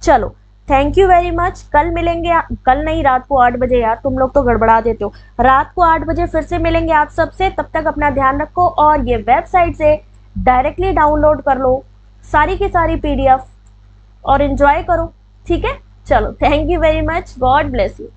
चलो थैंक यू वेरी मच। कल मिलेंगे, कल नहीं रात को 8 बजे। यार तुम लोग तो गड़बड़ा देते हो। रात को 8 बजे फिर से मिलेंगे आप सबसे। तब तक अपना ध्यान रखो और ये वेबसाइट से डायरेक्टली डाउनलोड कर लो सारी की सारी पीडीएफ और एंजॉय करो। ठीक है, चलो thank you very much, God bless you.